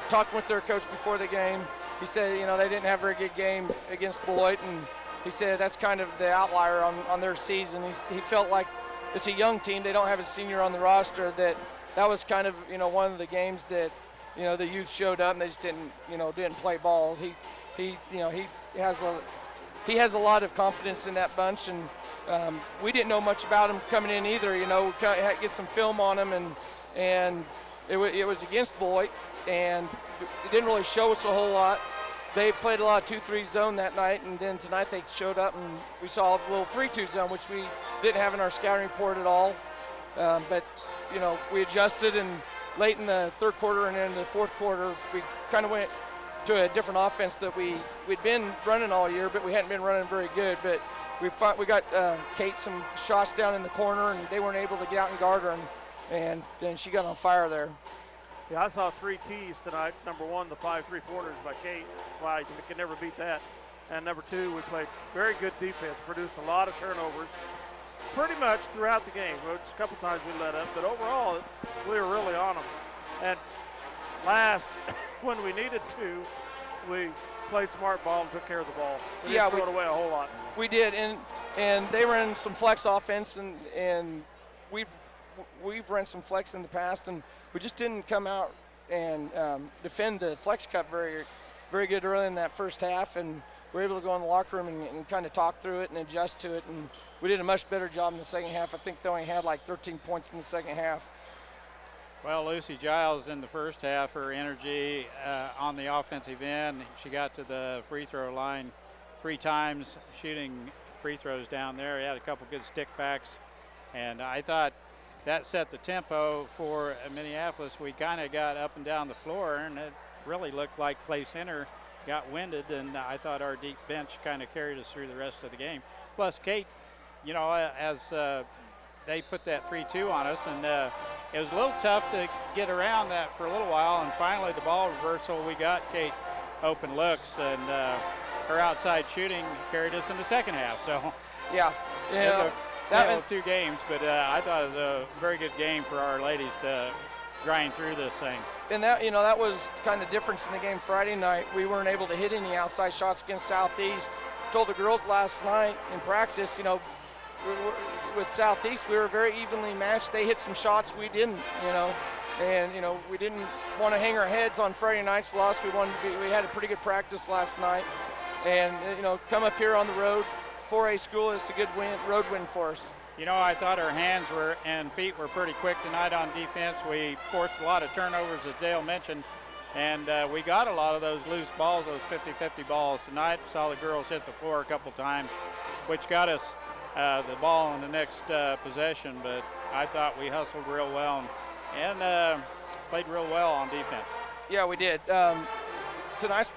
Talking with their coach before the game, he said, they didn't have a very good game against Beloit, and he said that's kind of the outlier on their season. He felt like it's a young team. They don't have a senior on the roster. That was kind of, one of the games that, the youth showed up and they just didn't play ball. He has a lot of confidence in that bunch, and we didn't know much about him coming in either. Get some film on him, and it was against Beloit, and it didn't really show us a whole lot. They played a lot of 2-3 zone that night, and then tonight they showed up and we saw a little 3-2 zone, which we didn't have in our scouting report at all. But we adjusted, and late in the third quarter and in the fourth quarter, we kind of went to a different offense that we'd been running all year, but we hadn't been running very good. But we got Kate some shots down in the corner, and they weren't able to get out and guard her, and then she got on fire there. Yeah, I saw 3 keys tonight. Number 1, the 5 3-pointers by Kate. Wow, you can never beat that. And number 2, we played very good defense, produced a lot of turnovers pretty much throughout the game. Just a couple times we let up, but overall, we were really on them. And last, when we needed to, we played smart ball and took care of the ball. We didn't throw it away a whole lot. We did, and they ran some flex offense, and we've run some flex in the past, and we just didn't come out and defend the flex cut very, very good early in that first half, and we were able to go in the locker room and kind of talk through it and adjust to it, and we did a much better job in the second half. I think they only had like 13 points in the second half. Well, Lucy Giles in the first half, her energy on the offensive end, she got to the free throw line 3 times, shooting free throws down there. He had a couple good stick backs, and I thought that set the tempo for Minneapolis. We kind of got up and down the floor, and it really looked like Clay Center got winded, and I thought our deep bench kind of carried us through the rest of the game. Plus, Kate, as they put that 3-2 on us, and it was a little tough to get around that for a little while, and finally the ball reversal, we got Kate open looks, and her outside shooting carried us in the second half. So yeah. That was 2 games, but I thought it was a very good game for our ladies to grind through this thing. And that was kind of the difference in the game Friday night. We weren't able to hit any outside shots against Southeast. Told the girls last night in practice, with Southeast, we were very evenly matched. They hit some shots, we didn't, and we didn't want to hang our heads on Friday night's loss. We had a pretty good practice last night, and come up here on the road. 4A school is a good road win for us. I thought our hands and feet were pretty quick tonight on defense. We forced a lot of turnovers, as Dale mentioned, and we got a lot of those loose balls, those 50-50 balls tonight. Saw the girls hit the floor a couple times, which got us the ball on the next possession, but I thought we hustled real well and played real well on defense. Yeah, we did. Tonight's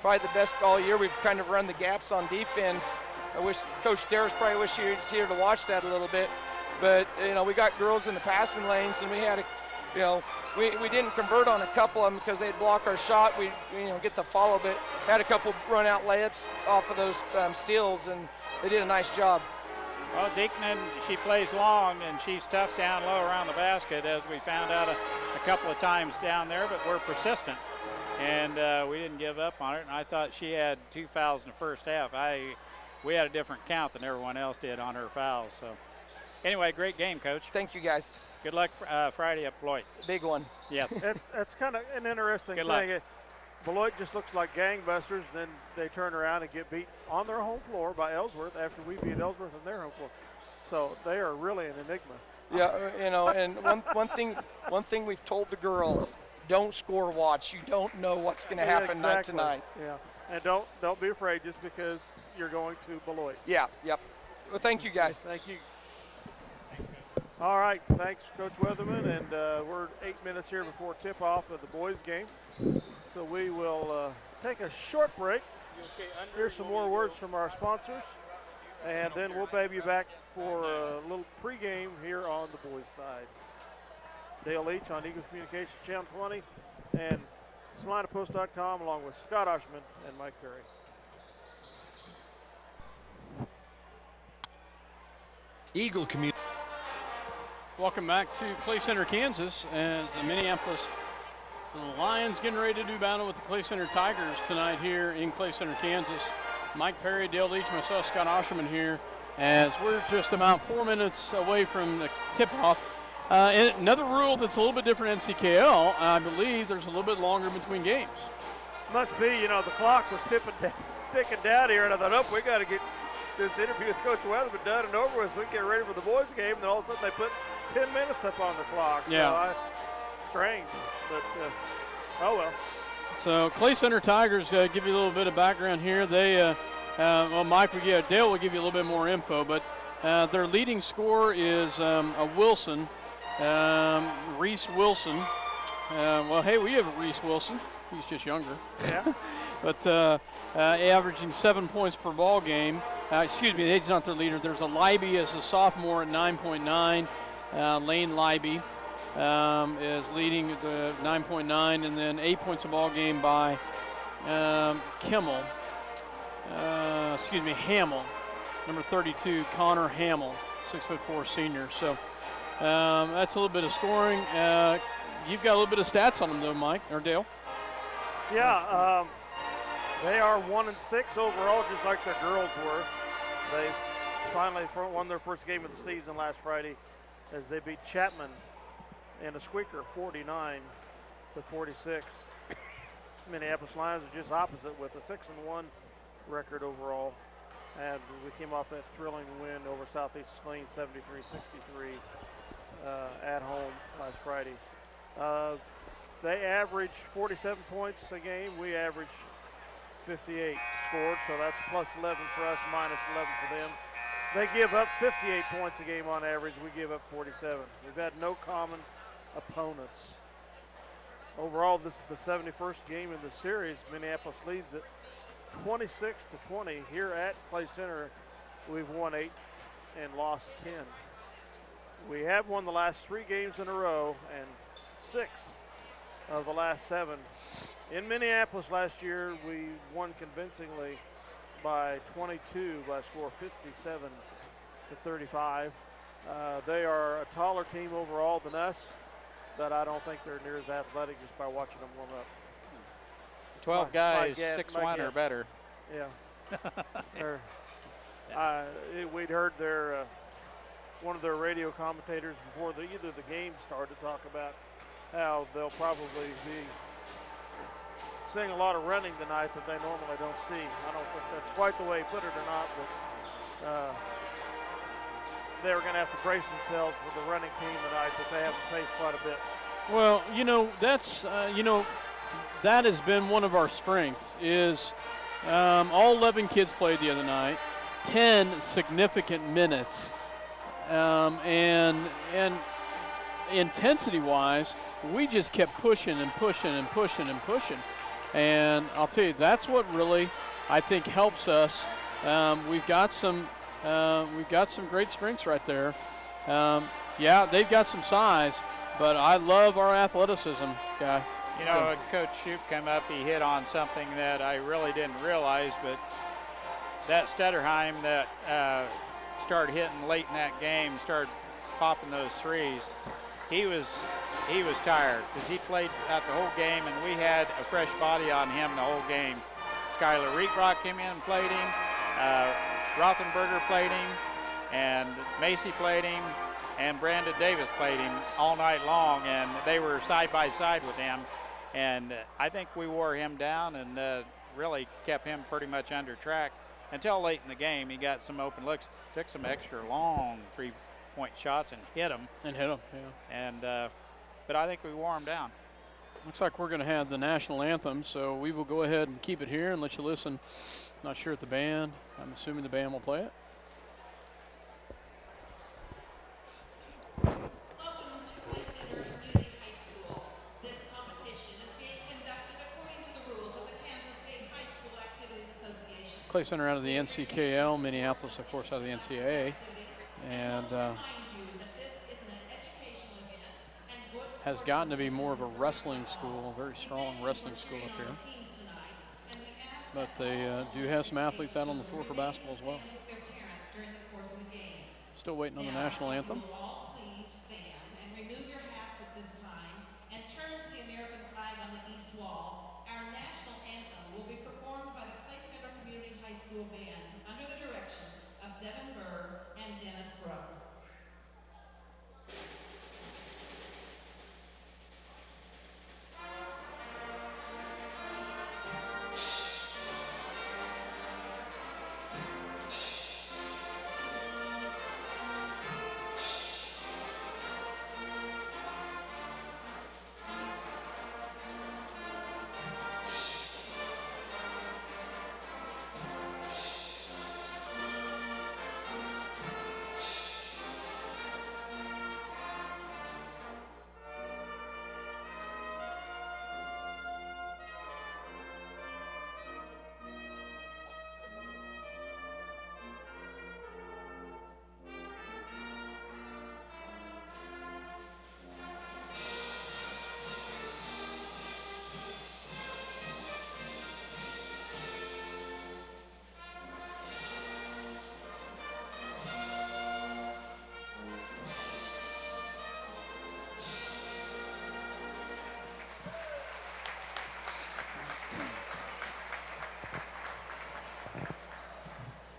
probably the best all year. We've kind of run the gaps on defense. I wish Coach Darris probably wish he was here to watch that a little bit. But, we got girls in the passing lanes, and we had we didn't convert on a couple of them because they'd block our shot. We get the follow, but had a couple run-out layups off of those steals, and they did a nice job. Well, Diekman, she plays long, and she's tough down low around the basket, as we found out a couple of times down there, but we're persistent. And we didn't give up on it, and I thought she had 2 fouls in the first half. We had a different count than everyone else did on her fouls. So, anyway, great game, Coach. Thank you, guys. Good luck Friday at Beloit. Big one. Yes. That's kind of an interesting thing. Beloit just looks like gangbusters, then they turn around and get beat on their home floor by Ellsworth after we beat Ellsworth on their home floor. So they are really an enigma. Yeah, and one thing we've told the girls, don't score watch. You don't know what's going to happen night to night. Yeah, and don't be afraid just because you're going to Beloit. Yeah, yep. Well, thank you, guys. Thank you. All right, thanks, Coach Weatherman, and we're 8 minutes here before tip-off of the boys' game. So we will take a short break. Here's some more words from our sponsors, and then we'll baby you back for a little pregame here on the boys' side. Dale Leech on Eagle Communications Channel 20 and SalinaPost.com, along with Scott Ausherman and Mike Perry. Eagle Community. Welcome back to Clay Center, Kansas, as the Minneapolis The Lions getting ready to do battle with the Clay Center Tigers tonight here in Clay Center, Kansas. Mike Perry, Dale Leech, myself, Scott Ausherman here, as we're just about 4 minutes away from the tip-off. And another rule that's a little bit different in NCKL, I believe there's a little bit longer between games. Must be, the clock was ticking down here, and I thought, we got to get this interview with Coach Weatherman done and over with so we can get ready for the boys' game. And then all of a sudden they put 10 minutes up on the clock. Yeah. So strange, but oh well. So Clay Center Tigers, give you a little bit of background here. They, Dale will give you a little bit more info, but their leading scorer is a Wilson, Reese Wilson. We have a Reese Wilson. He's just younger. Yeah. But averaging 7 points per ball game. He's not their leader. There's a Leiby as a sophomore at 9.9. Lane Leiby is leading the 9.9, and then 8 points a ball game by Hamill, number 32, Connor Hamill, 6'4" senior. So that's a little bit of scoring. You've got a little bit of stats on them though, Mike or Dale. Yeah, they are 1-6 overall, just like their girls were. They finally won their first game of the season last Friday as they beat Chapman in a squeaker, 49-46. Minneapolis Lions are just opposite with a 6-1 record overall, and we came off that thrilling win over Southeast Lane, 73-63 at home last Friday. They average 47 points a game. We average 58 scored, so that's plus 11 for us, minus 11 for them. They give up 58 points a game on average. We give up 47. We've had no common opponents. Overall, this is the 71st game in the series. Minneapolis leads it 26-20. Here at Clay Center, we've won 8 and lost 10. We have won the last 3 games in a row and 6 of the last 7. In Minneapolis last year, we won convincingly by 22 by a score of 57-35. They are a taller team overall than us, but I don't think they're near as athletic just by watching them warm up. 12 guys, 6'1" or better. Yeah. We'd heard one of their radio commentators before either the game started talk about how they'll probably be seeing a lot of running tonight that they normally don't see. I don't think that's quite the way he put it or not, but they were going to have to brace themselves with the running team tonight that they haven't faced quite a bit. Well, that's, that has been one of our strengths is all 11 kids played the other night, 10 significant minutes, and intensity-wise, we just kept pushing and pushing and pushing and pushing. And I'll tell you, that's what really, I think, helps us. We've got some great strengths right there. They've got some size, but I love our athleticism, guy. Coach Shoup came up, he hit on something that I really didn't realize, but that Stutterheim that started hitting late in that game, started popping those threes, he was tired because he played out the whole game, and we had a fresh body on him the whole game. Skylar Reetrock came in and played him. Rothenberger played him, and Macy played him, and Brandon Davis played him all night long, and they were side by side with him. And I think we wore him down and really kept him pretty much under track until late in the game. He got some open looks, took some extra long three-point shots and hit them. Yeah. And but I think we wore him down. Looks like we're going to have the national anthem, so we will go ahead and keep it here and let you listen. Not sure if the band, I'm assuming the band will play it. Welcome to Clay Center Community High School. This competition is being conducted according to the rules of the Kansas State High School Activities Association. Clay Center out of the NCKL, Minneapolis, of course, out of the NCAA. And has gotten to be more of a wrestling school, a very strong wrestling school up here. But they do have some athletes out on the floor for basketball as well. Still waiting on the national anthem. Please stand and remove your hats at this time and turn to the American flag on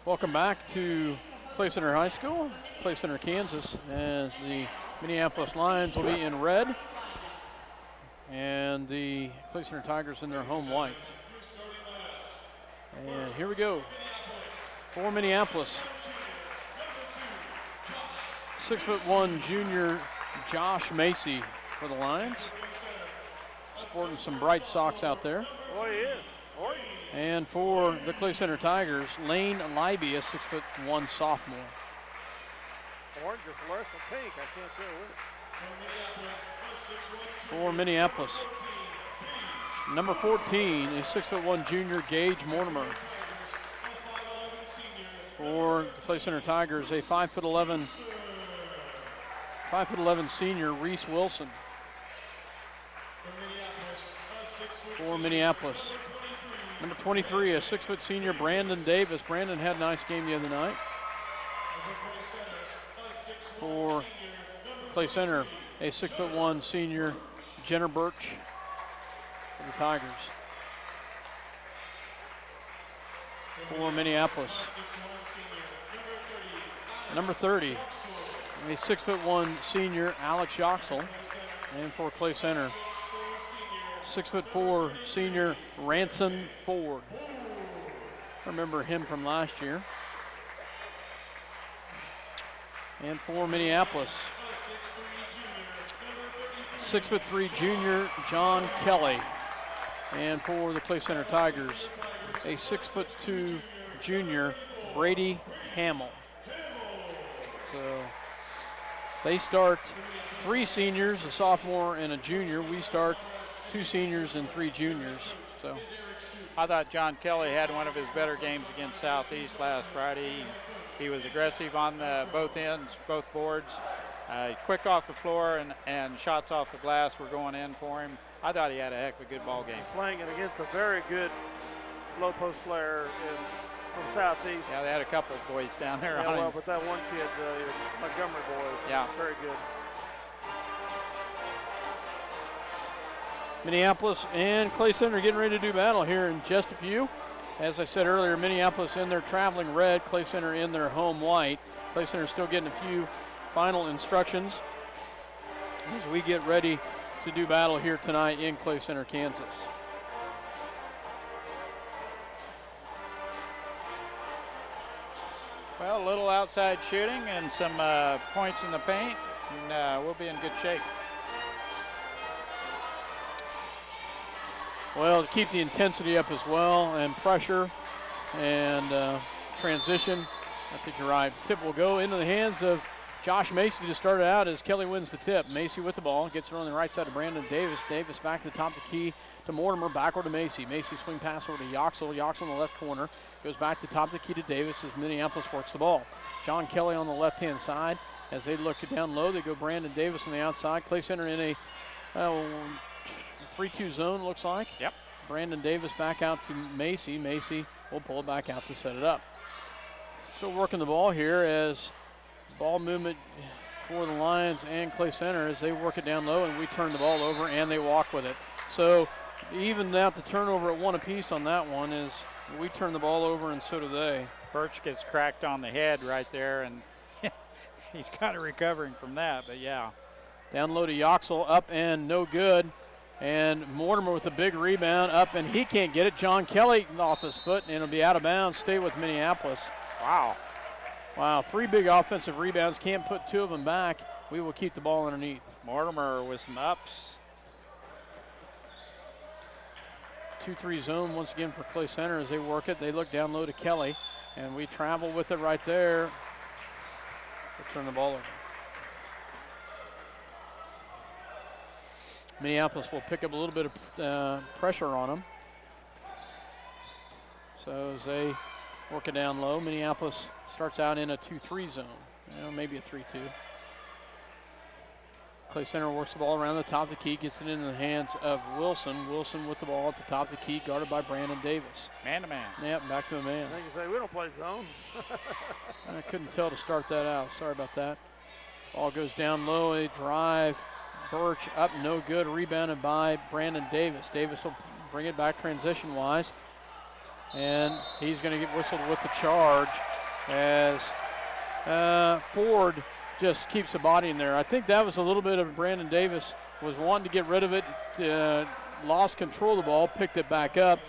Welcome back to Clay Center High School, Clay Center, Kansas, as the Minneapolis Lions will be in red and the Clay Center Tigers in their home white. And here we go. For Minneapolis, 6'1" junior Josh Macy for the Lions. Sporting some bright socks out there. Boy, he is. Boy. And for the Clay Center Tigers, Lane Libby, a 6'1" sophomore. Orange or fluorescent pink, I can't tell which. For Minneapolis, number 14 is 6'1" junior Gage Mortimer. For the Clay Center Tigers, a 5'11" senior Reese Wilson. For Minneapolis, number 23, a 6' senior Brandon Davis. Brandon had a nice game the other night. For Clay Center, a 6'1" senior Jenner Birch for the Tigers. For Minneapolis, number 30, a 6'1" senior Alex Yoxel. And for Clay Center, 6'4" senior Ranson Ford. Remember him from last year. And for Minneapolis, 6'3" junior John Kelly. And for the Clay Center Tigers, a 6'2" junior Brady Hamill. So they start 3 seniors, a sophomore and a junior. We start 2 seniors and 3 juniors. So I thought John Kelly had one of his better games against Southeast last Friday. He was aggressive on both ends, both boards. Quick off the floor and shots off the glass were going in for him. I thought he had a heck of a good ball game. Playing it against a very good low post player from Southeast. Yeah, they had a couple of boys down there. Yeah, on well, him. but that one kid, Montgomery boy, Yeah, very good. Minneapolis and Clay Center getting ready to do battle here in just a few. As I said earlier, Minneapolis in their traveling red, Clay Center in their home white. Clay Center still getting a few final instructions as we get ready to do battle here tonight in Clay Center, Kansas. well, a little outside shooting and some points in the paint, and we'll be in good shape. Well, to keep the intensity up as well and pressure and transition, I think you're right. Tip will go into the hands of Josh Macy to start it out as Kelly wins the tip. Macy with the ball, gets it on the right side to Brandon Davis. Davis back to the top of the key to Mortimer, backward to Macy. Macy swing pass over to Yoxel. Yoxel in the left corner, goes back to the top of the key to Davis as Minneapolis works the ball. John Kelly on the left-hand side. As they look it down low, they go Brandon Davis on the outside. Clay Center in a 3-2 zone, looks like. Yep. Brandon Davis back out to Macy. Macy will pull it back out to set it up. Still working the ball here as ball movement for the Lions and Clay Center as they work it down low, and we turn the ball over and they walk with it. So even out the turnover at 1 apiece on that one is we turn the ball over and so do they. Birch gets cracked on the head right there, and he's kind of recovering from that, but yeah. Down low to Yoxel, up and no good. And Mortimer with a big rebound, up and he can't get it. John Kelly off his foot, and it'll be out of bounds. Stay with Minneapolis. Wow. Wow, 3 big offensive rebounds. Can't put 2 of them back. We will keep the ball underneath. Mortimer with some ups. 2-3 zone once again for Clay Center as they work it. They look down low to Kelly, and we travel with it right there. We'll turn the ball over. Minneapolis will pick up a little bit of pressure on them. So as they work it down low, Minneapolis starts out in a 2-3 zone, maybe a 3-2. Clay Center works the ball around the top of the key, gets it into the hands of Wilson. Wilson with the ball at the top of the key, guarded by Brandon Davis. Man-to-man. Yep, back to a man. I think you say we don't play zone. I couldn't tell to start that out. Sorry about that. Ball goes down low, a drive. Birch up, no good. Rebounded by Brandon Davis. Davis will bring it back transition-wise. And he's going to get whistled with the charge. as Ford just keeps the body in there. I think that was a little bit of Brandon Davis was wanting to get rid of it, lost control of the ball, picked it back up.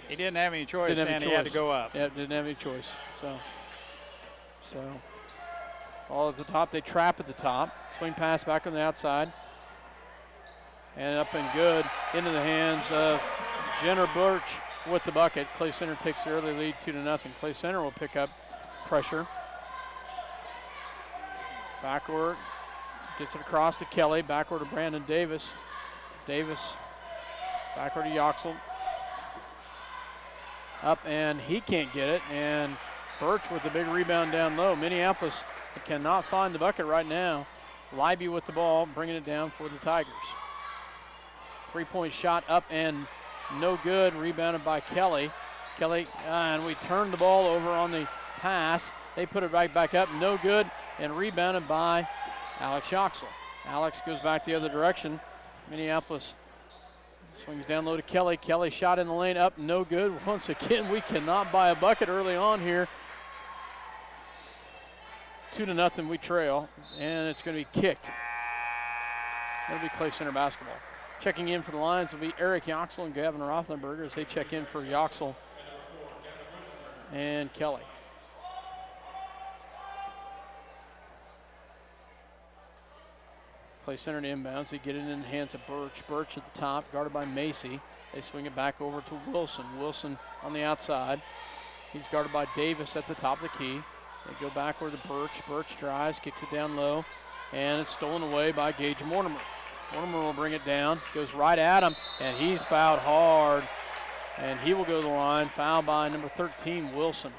He didn't have any choice, and he had to go up. Yeah, didn't have any choice. So all at the top. They trap at the top. Swing pass back on the outside. And up and good into the hands of Jenner Birch with the bucket. Clay Center takes the early lead 2-0. Clay Center will pick up pressure. Backward. Gets it across to Kelly. Backward to Brandon Davis. Davis backward to Yoxel. Up, and he can't get it. And Birch with the big rebound down low. Minneapolis cannot find the bucket right now. Leiby with the ball, bringing it down for the Tigers. 3-point shot up and no good. Rebounded by Kelly. Kelly, and we turned the ball over on the pass. They put it right back up. No good. And rebounded by Alex Yoxel. Alex goes back the other direction. Minneapolis swings down low to Kelly. Kelly shot in the lane up, no good. Once again, we cannot buy a bucket early on here. 2-0, we trail, and it's going to be kicked. That'll be Clay Center basketball. Checking in for the Lions will be Eric Yoxel and Gavin Rothenberger as they check in for Yoxel and Kelly. Clay Center to inbounds. They get it in the hands of Birch. Birch at the top, guarded by Macy. They swing it back over to Wilson. Wilson on the outside. He's guarded by Davis at the top of the key. They go backward to Birch. Birch drives, kicks it down low, and it's stolen away by Gage Mortimer. Mortimer will bring it down, goes right at him, and he's fouled hard, and he will go to the line. Foul by number 13, Wilson.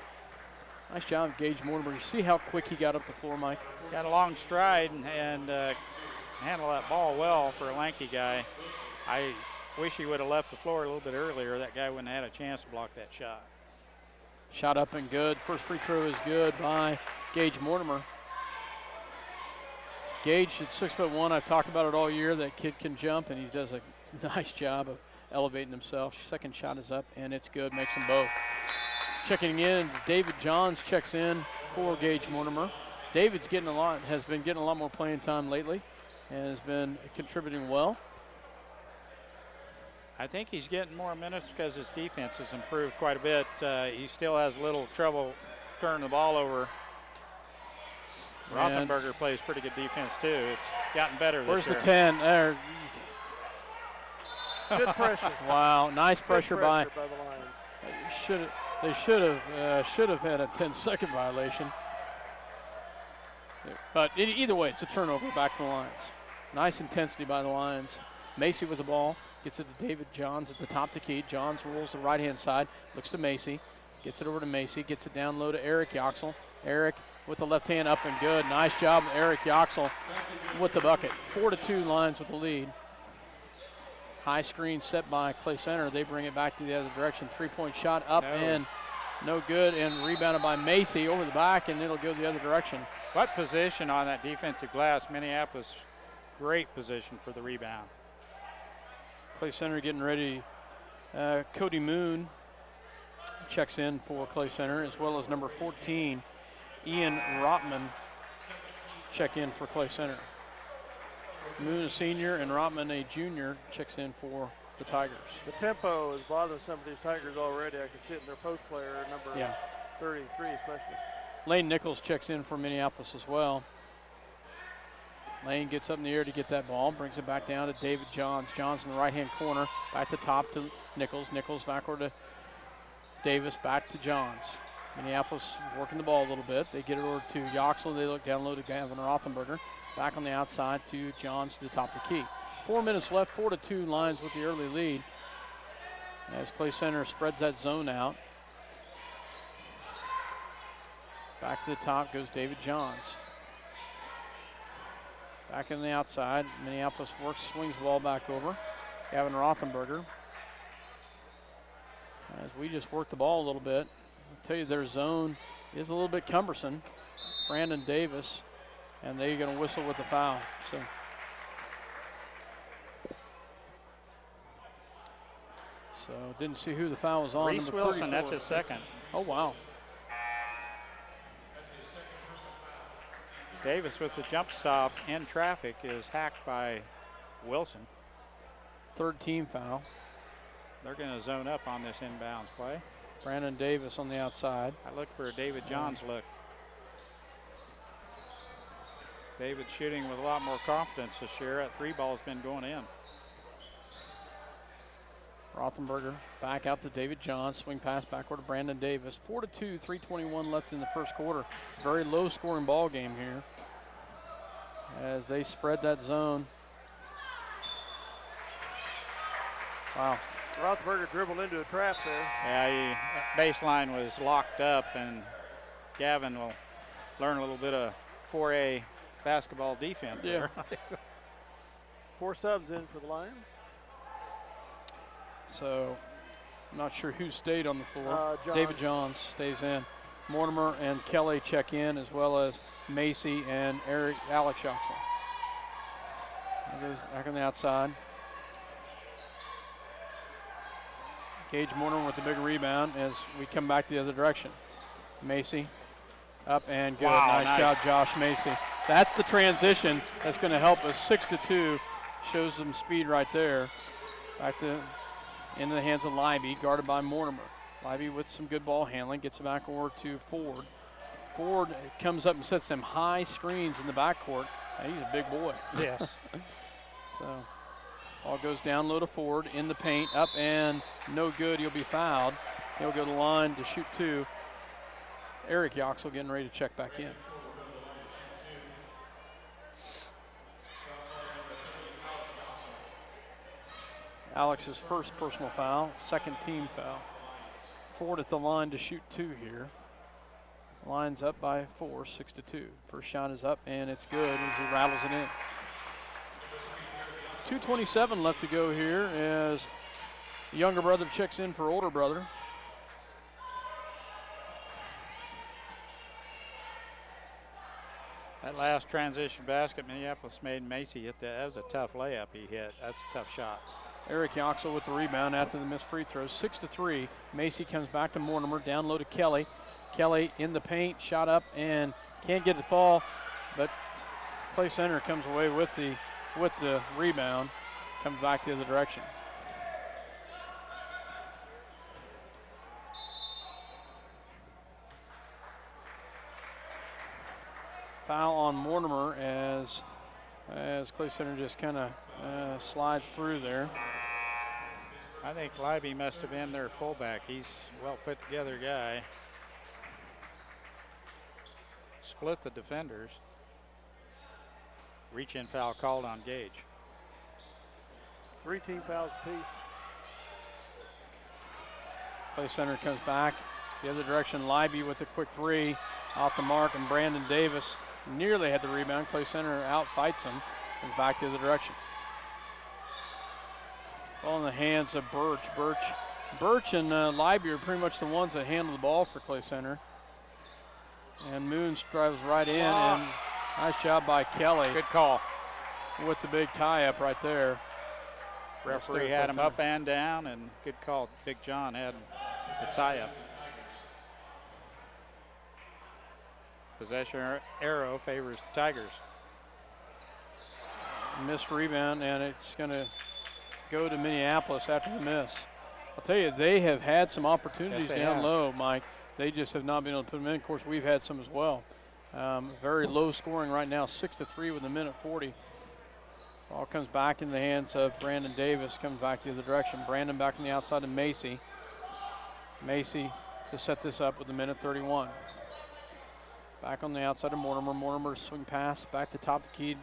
Nice job, Gage Mortimer. You see how quick he got up the floor, Mike? Got a long stride and handled that ball well for a lanky guy. I wish he would have left the floor a little bit earlier. That guy wouldn't have had a chance to block that shot. Shot up and good. First free throw is good by Gage Mortimer. Gage at 6'1". I've talked about it all year. That kid can jump, and he does a nice job of elevating himself. Second shot is up, and it's good. Makes them both. Checking in, David Johns checks in for Gage Mortimer. David's has been getting a lot more playing time lately, and has been contributing well. I think he's getting more minutes because his defense has improved quite a bit. He still has a little trouble turning the ball over. Rothenberger plays pretty good defense too. It's gotten better this year. Where's the 10? There. Good pressure. Wow, nice pressure by the Lions. They should have had a 10-second violation. But either way, it's a turnover back to the Lions. Nice intensity by the Lions. Macy with the ball. Gets it to David Johns at the top of the key. Johns rolls the right-hand side. Looks to Macy. Gets it over to Macy. Gets it down low to Eric Yoxel. Eric with the left hand up and good. Nice job, Eric Yoxel with the bucket. 4-2 Lions with the lead. High screen set by Clay Center. They bring it back to the other direction. 3-point shot up and no good, and rebounded by Macy over the back, and it'll go the other direction. What position on that defensive glass? Minneapolis, great position for the rebound. Clay Center getting ready. Cody Moon checks in for Clay Center, as well as number 14, Ian Rotman, check in for Clay Center. Moon, a senior, and Rotman, a junior, checks in for the Tigers. The tempo is bothering some of these Tigers already. I can see it in their post player, number 33 especially. Lane Nichols checks in for Minneapolis as well. Lane gets up in the air to get that ball, brings it back down to David Johns. Johns in the right-hand corner, back to top to Nichols. Nichols backward to Davis, back to Johns. Minneapolis working the ball a little bit. They get it over to Yoxel. They look down low to Gavin Rothenberger. Back on the outside to Johns to the top of the key. 4 minutes left, 4-2 Lions with the early lead. As Clay Center spreads that zone out. Back to the top goes David Johns. Back in the outside, Minneapolis works, swings the ball back over. Gavin Rothenberger. As we just work the ball a little bit, I'll tell you their zone is a little bit cumbersome. Brandon Davis, and they're going to whistle with the foul. So didn't see who the foul was on. Reese Wilson, that's his second. Oh, wow. Davis with the jump stop in traffic is hacked by Wilson. Third team foul. They're going to zone up on this inbounds play. Brandon Davis on the outside. I look for a David Johns look. David shooting with a lot more confidence this year. That three ball's been going in. Rothenberger back out to David Johns. Swing pass backward to Brandon Davis. 4-2, 3:21 left in the first quarter. Very low scoring ball game here as they spread that zone. Wow. Rothenberger dribbled into a trap there. Yeah, baseline was locked up, and Gavin will learn a little bit of 4A basketball defense there. 4 subs in for the Lions. So, I'm not sure who stayed on the floor. Johns. David Johns stays in. Mortimer and Kelly check in, as well as Macy and Alex Yoxel. Goes back on the outside. Gage Mortimer with the big rebound as we come back the other direction. Macy up and good. Wow, nice job, Josh Macy. That's the transition that's going to help us. 6-2 shows some speed right there. Back to into the hands of Libby, guarded by Mortimer. Libby with some good ball handling, gets it back over to Ford. Ford comes up and sets them high screens in the backcourt. He's a big boy. Yes. So ball goes down low to Ford in the paint, up and no good. He'll be fouled. He'll go to the line to shoot 2. Eric Yoxel getting ready to check back in. Alex's first personal foul, second team foul. Ford at the line to shoot 2 here. Line's up by 4, 6-2. First shot is up and it's good as he rattles it in. 2:27 left to go here as the younger brother checks in for older brother. That last transition basket Minneapolis made, Macy hit that. That was a tough layup he hit. That's a tough shot. Eric Yoxel with the rebound after the missed free throws. 6-3. Macy comes back to Mortimer, down low to Kelly. Kelly in the paint, shot up and can't get it to fall, but Clay Center comes away with the rebound, comes back the other direction. Foul on Mortimer as Clay Center just kind of slides through there. I think Libby must have been their fullback. He's a well put together guy. Split the defenders. Reach in foul called on Gage. 3 team fouls apiece. Clay Center comes back the other direction. Libby with a quick 3 off the mark, and Brandon Davis nearly had the rebound. Clay Center out fights him, comes back the other direction. Ball in the hands of Birch. Birch and Libby are pretty much the ones that handle the ball for Clay Center. And Moons drives right in, and nice job by Kelly. Good call. With the big tie-up right there. Referee had him up and down, and good call. Big John had the tie-up. Possession arrow favors the Tigers. Missed rebound, and it's going to go to Minneapolis after the miss. I'll tell you, they have had some opportunities down low, Mike. They just have not been able to put them in. Of course, we've had some as well. Very low scoring right now, 6-3 with a minute 40. Ball comes back in the hands of Brandon Davis, comes back the other direction. Brandon back on the outside to Macy. Macy to set this up with a minute 31. Back on the outside of Mortimer. Mortimer swing pass back to top of the key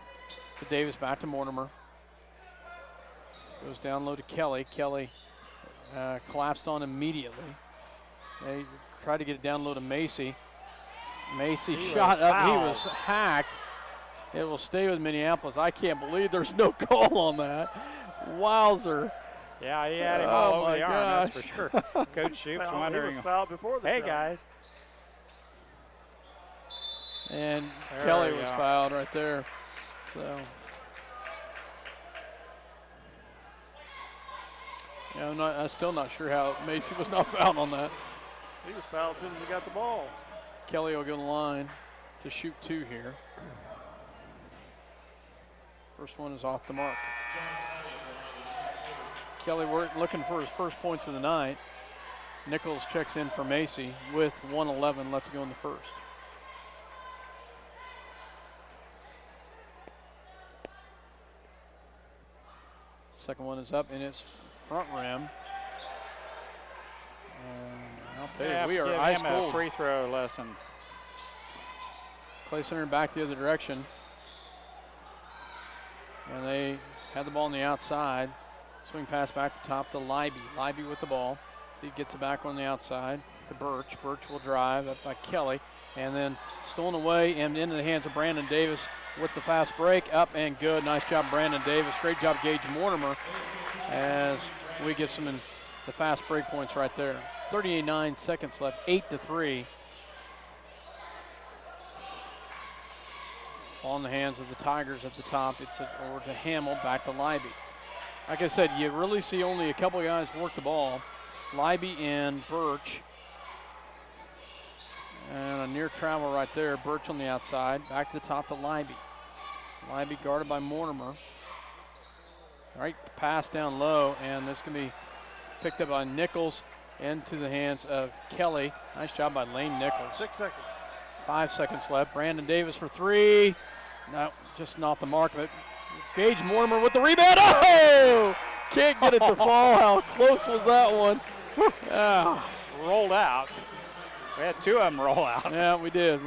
to Davis, back to Mortimer. Goes down low to Kelly. Kelly collapsed on immediately. They tried to get it down low to Macy. Macy shot up. He was hacked. It will stay with Minneapolis. I can't believe there's no call on that. Wowzer. Yeah, he had him all over the arm, that's for sure. Coach Shoup's wondering, hey guys. And Kelly was fouled right there. So, yeah, I'm still not sure how Macy was not fouled on that. He was fouled as soon as he got the ball. Kelly will go to the line to shoot 2 here. First one is off the mark. Kelly looking for his first points of the night. Nichols checks in for Macy with 1:11 left to go in the first. Second one is up in its front rim. And I'll tell you, we are ice cold. A free throw lesson. Clay Center back the other direction. And they had the ball on the outside. Swing pass back to top to Leiby. Leiby with the ball. So he gets it back on the outside to Birch. Birch will drive up by Kelly. And then stolen away and into the hands of Brandon Davis with the fast break. Up and good. Nice job, Brandon Davis. Great job, Gage Mortimer, as we get some in the fast break points right there. 39 seconds left, 8-3. Ball in the hands of the Tigers at the top. It's over to Hamill, back to Leiby. Like I said, you really see only a couple of guys work the ball. Leiby and Birch. And a near travel right there. Birch on the outside. Back to the top to Leiby. Leiby guarded by Mortimer. Right pass down low, and this can be picked up by Nichols into the hands of Kelly. Nice job by Lane Nichols. 6 seconds. 5 seconds left. Brandon Davis for three. No, just not the mark, but Gage Mortimer with the rebound. Oh! Can't get it to fall. How close was that one? Rolled out. We had two of them roll out. Yeah, we did.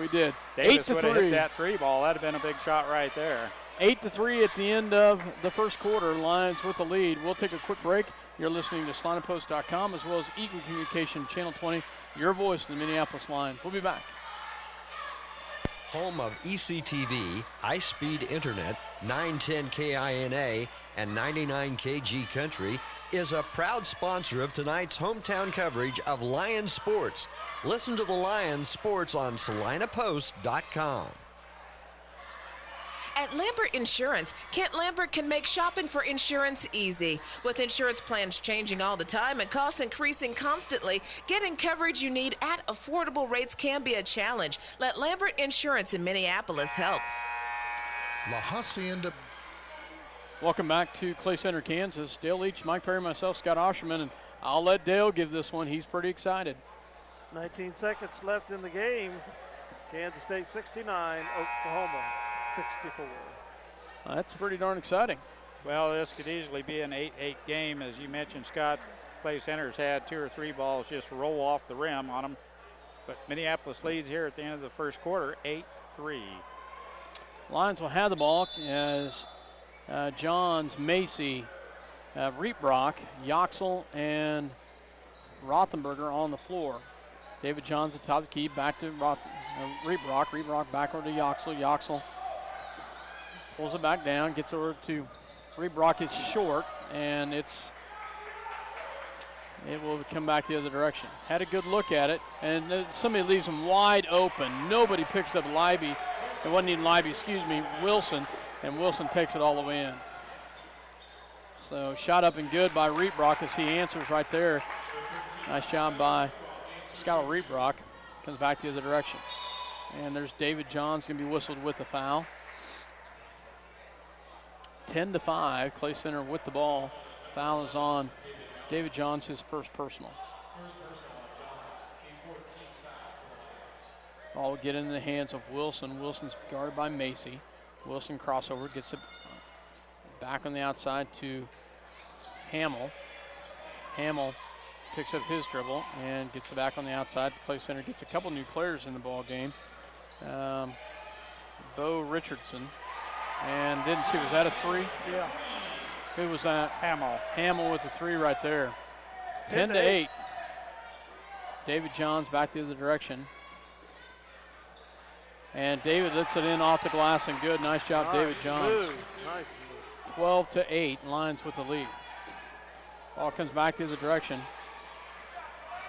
Davis 8-3. would have hit that three ball. That'd have been a big shot right there. 8-3 at the end of the first quarter. Lions with the lead. We'll take a quick break. You're listening to SlineandPost.com as well as Eagle Communication Channel 20, your voice in the Minneapolis Lions. We'll be back. Home of ECTV, high-speed internet, 910 KINA, and 99 KG Country, is a proud sponsor of tonight's hometown coverage of Lions sports. Listen to the Lions sports on SlineandPost.com. At Lambert Insurance, Kent Lambert can make shopping for insurance easy. With insurance plans changing all the time and costs increasing constantly, getting coverage you need at affordable rates can be a challenge. Let Lambert Insurance in Minneapolis help. La Hacienda. Welcome back to Clay Center, Kansas. Dale Leech, Mike Perry, myself, Scott Ausherman, and I'll let Dale give this one. He's pretty excited. 19 seconds left in the game. Kansas State 69, Oklahoma 64. That's pretty darn exciting. Well, this could easily be an 8-8 game. As you mentioned, Scott, Clay Center's had 2 or 3 balls just roll off the rim on them. But Minneapolis leads here at the end of the first quarter, 8-3. Lions will have the ball as Johns, Macy, Reetbrock, Yoxel, and Rothenberger on the floor. David Johns at top of the key, back to Reetbrock. Reetbrock back over to Yoxel. Yoxel pulls it back down, gets over to Reetbrock. It's short, and it will come back the other direction. Had a good look at it, and somebody leaves him wide open. Nobody picks up Leiby. It wasn't even Leiby, Wilson, and Wilson takes it all the way in. So shot up and good by Reetbrock as he answers right there. Nice job by Scott Reetbrock. Comes back the other direction. And there's David Johns going to be whistled with a foul. 10-5, Clay Center with the ball. Foul is on David Johns, his first personal. Ball will get into the hands of Wilson. Wilson's guarded by Macy. Wilson crossover, gets it back on the outside to Hamill. Hamill picks up his dribble and gets it back on the outside. Clay Center gets a couple new players in the ball game. Bo Richardson. And didn't see, was that a three? Yeah. Who was that? Hamill. Hamill with the three right there. 10-8. David Johns back the other direction. And David lets it in off the glass and good. Nice job, David Johns. Nice 12-8, Lions with the lead. Ball comes back the other direction.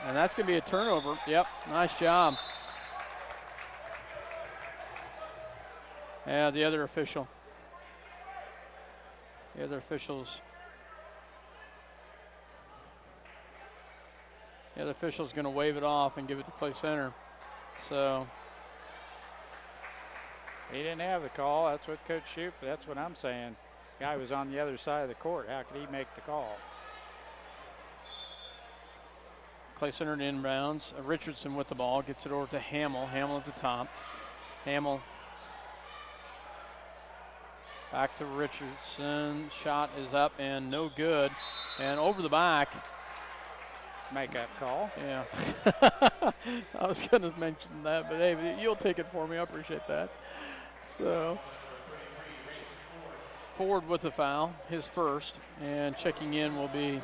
And that's going to be a turnover. Yep, nice job. Yeah, the other officials. The other official's going to wave it off and give it to Clay Center. So he didn't have the call. That's what Coach Shoup, that's what I'm saying. Guy was on the other side of the court. How could he make the call? Clay Center inbounds. Richardson with the ball, gets it over to Hamill. Hamill at the top. Hamill back to Richardson. Shot is up and no good. And over the back. Make-up call. Yeah. I was going to mention that, but hey, you'll take it for me. I appreciate that. So, Ford with the foul, his first, and checking in will be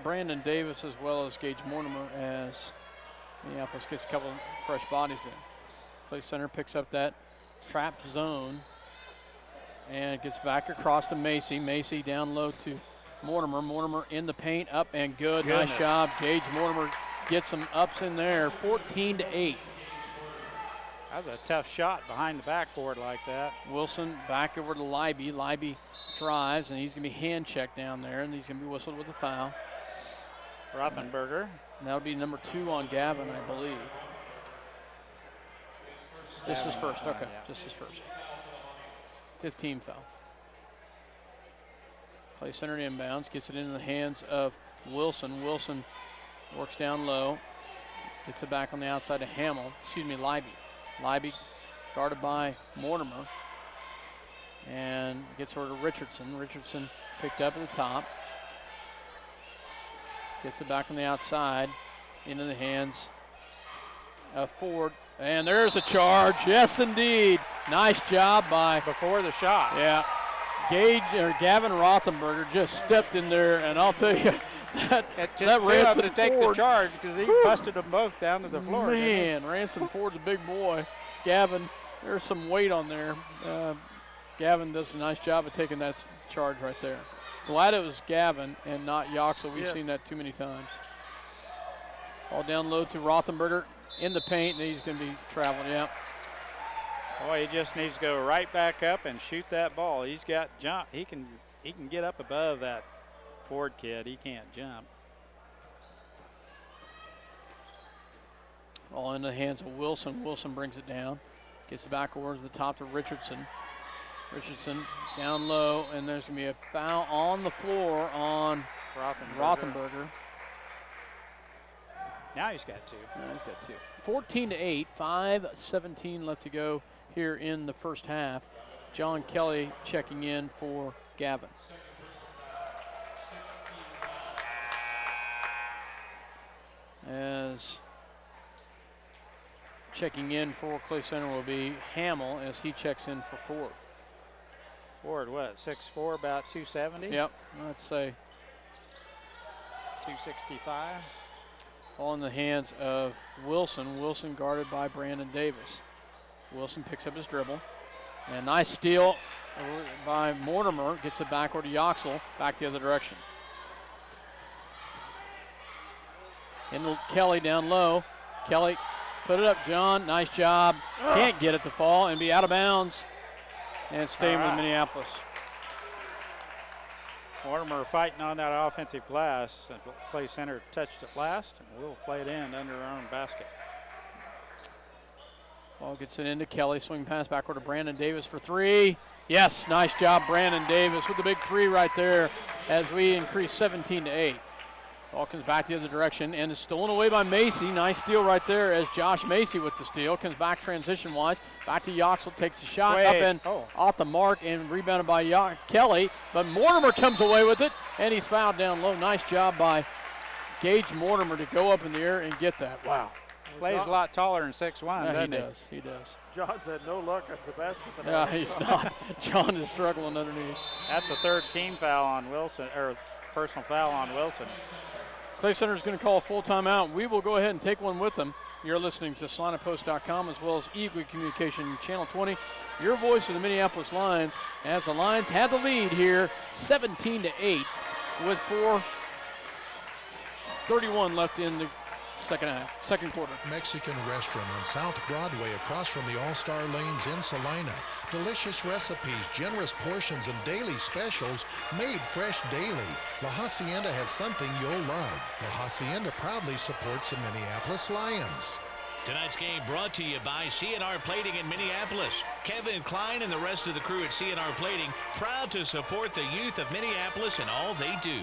Brandon Davis as well as Gage Mortimer as Minneapolis gets a couple fresh bodies in. Clay Center picks up that trap zone and gets back across to Macy. Macy down low to Mortimer. Mortimer in the paint, up and good. Goodness. Nice job. Gage Mortimer gets some ups in there. 14-8. That was a tough shot behind the backboard like that. Wilson back over to Leiby. Leiby drives, and he's going to be hand checked down there, and he's going to be whistled with a foul. Rothenberger. And that'll be number 2 on Gavin, I believe. This is first. Okay, yeah. just his first. 15 foul. Clay Center inbounds, gets it into the hands of Wilson. Wilson works down low, gets it back on the outside to Leiby. Leiby guarded by Mortimer and gets over to Richardson. Richardson picked up at the top. Gets it back on the outside into the hands of Ford. And there's a charge. Yes, indeed. Nice job by. Before the shot. Yeah. Gavin Rothenberger just stepped in there, and I'll tell you, that Ransom to take Ford, the charge because he busted them both down to the floor. Man, Ransom Ford's a big boy. Gavin, there's some weight on there. Gavin does a nice job of taking that charge right there. Glad it was Gavin and not Yoxel. We've seen that too many times. Ball down low to Rothenberger in the paint, and he's going to be traveling. Yeah. Boy, he just needs to go right back up and shoot that ball. He's got jump. He can get up above that Ford kid. He can't jump. All in the hands of Wilson. Wilson brings it down. Gets it back over to the top to Richardson. Richardson down low, and there's going to be a foul on the floor on Rothenberger. Now he's got 2. Yeah, he's got 2. 14-8, 5:17 left to go here in the first half. John Kelly checking in for Gavin. As checking in for Clay Center will be Hamill as he checks in for Ford. Ford, what, 6'4", about 270? Yep, I'd say. 265. All in the hands of Wilson. Wilson guarded by Brandon Davis. Wilson picks up his dribble. And nice steal by Mortimer. Gets it backward to Yoxel. Back the other direction. And Kelly down low. Kelly put it up, John. Nice job. Can't get it to fall and be out of bounds. And staying with Minneapolis. Mortimer fighting on that offensive glass. Clay Center touched it last, and we'll play it in under our own basket. Ball gets it into Kelly. Swing pass backward to Brandon Davis for 3. Yes, nice job, Brandon Davis with the big 3 right there as we increase 17-8. Ball comes back the other direction and is stolen away by Macy. Nice steal right there as Josh Macy with the steal. Comes back transition-wise. Back to Yoxel, takes the shot up and off the mark and rebounded by Kelly. But Mortimer comes away with it, and he's fouled down low. Nice job by Gage Mortimer to go up in the air and get that. Wow. Plays a lot taller than 6'1", doesn't he? He does. John's had no luck at the basket tonight. Yeah, he's not. John is struggling underneath. That's the 3rd team foul on Wilson, or personal foul on Wilson. Clay Center is going to call a full timeout. We will go ahead and take one with them. You're listening to SalinaPost.com as well as Eagle Communication Channel 20. Your voice of the Minneapolis Lions as the Lions had the lead here 17-8 with 4:31 left in the second quarter. Mexican restaurant on South Broadway across from the All-Star Lanes in Salina. Delicious recipes, generous portions, and daily specials made fresh daily. La Hacienda has something you'll love. La Hacienda proudly supports the Minneapolis Lions. Tonight's game brought to you by C&R Plating in Minneapolis. Kevin Klein and the rest of the crew at C&R Plating, proud to support the youth of Minneapolis in all they do.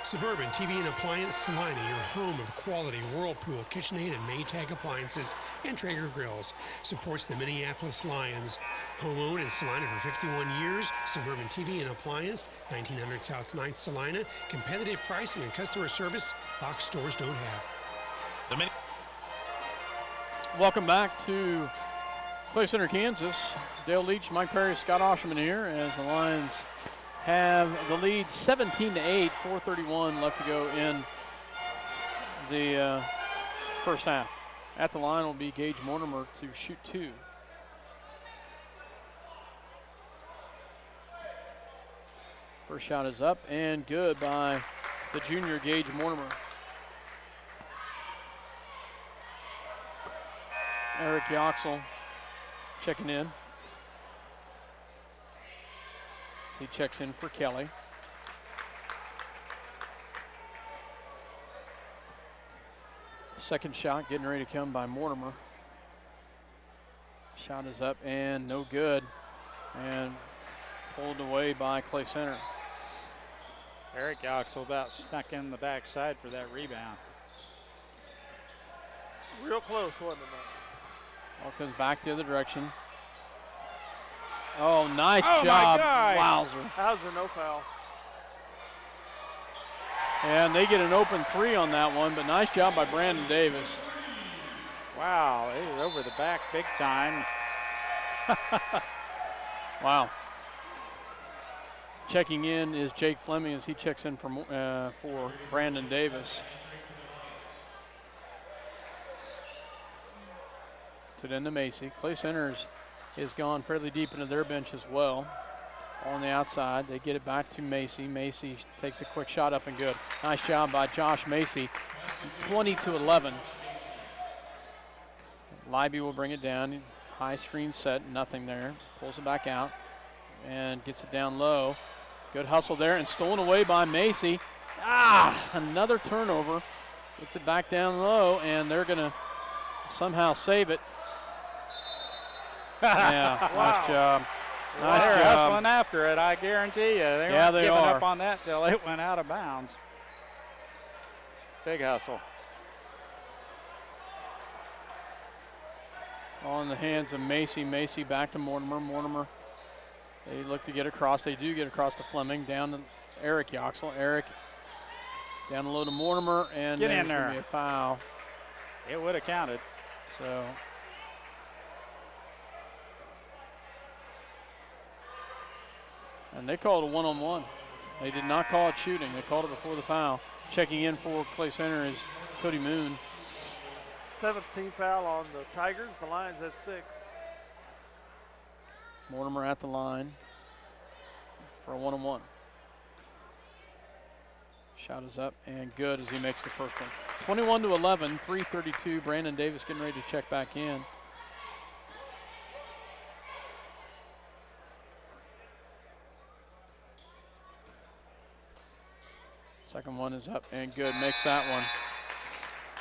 Suburban TV and Appliance Salina, your home of quality Whirlpool, KitchenAid, and Maytag appliances and Traeger grills, supports the Minneapolis Lions. Home-owned in Salina for 51 years, Suburban TV and Appliance, 1900 South 9th Salina. Competitive pricing and customer service box stores don't have. Welcome back to Clay Center, Kansas. Dale Leech, Mike Perry, Scott Ausherman here as the Lions have the lead 17-8, 4:31 left to go in the first half. At the line will be Gage Mortimer to shoot 2. First shot is up and good by the junior Gage Mortimer. Eric Yoxel checking in. He checks in for Kelly. Second shot getting ready to come by Mortimer. Shot is up and no good. And pulled away by Clay Center. Eric Yoxel about snuck in the backside for that rebound. Real close, wasn't it? Ball comes back the other direction. Oh, nice Oh job. my God. Wowzer. Hauser, no foul. And they get an open 3 on that one, but nice job by Brandon Davis. Wow, he was over the back big time. Wow. Checking in is Jake Fleming as he checks in for Brandon Davis. To then to Macy. Clay Centers is gone fairly deep into their bench as well. On the outside, they get it back to Macy. Macy takes a quick shot up and good. Nice job by Josh Macy. 20-11. Libby will bring it down. High screen set, nothing there. Pulls it back out and gets it down low. Good hustle there and stolen away by Macy. Another turnover. Gets it back down low and they're gonna somehow save it. Yeah, nice job. Nice They're job. hustling after it, I guarantee you. They weren't giving up on that till it went out of bounds. Big hustle. On the hands of Macy. Macy back to Mortimer. Mortimer, they look to get across. They do get across to Fleming. Down to Eric Yoxel. Eric down low to Mortimer, and Get there's in there. going to be a foul. It would have counted. So and they called a one-on-one. They did not call it shooting. They called it before the foul. Checking in for Clay Center is Cody Moon. 17th foul on the Tigers. The Lions have 6. Mortimer at the line for a one-on-one. Shot is up and good as he makes the first one. 21-11, 3:32. Brandon Davis getting ready to check back in. Second one is up and good, makes that one.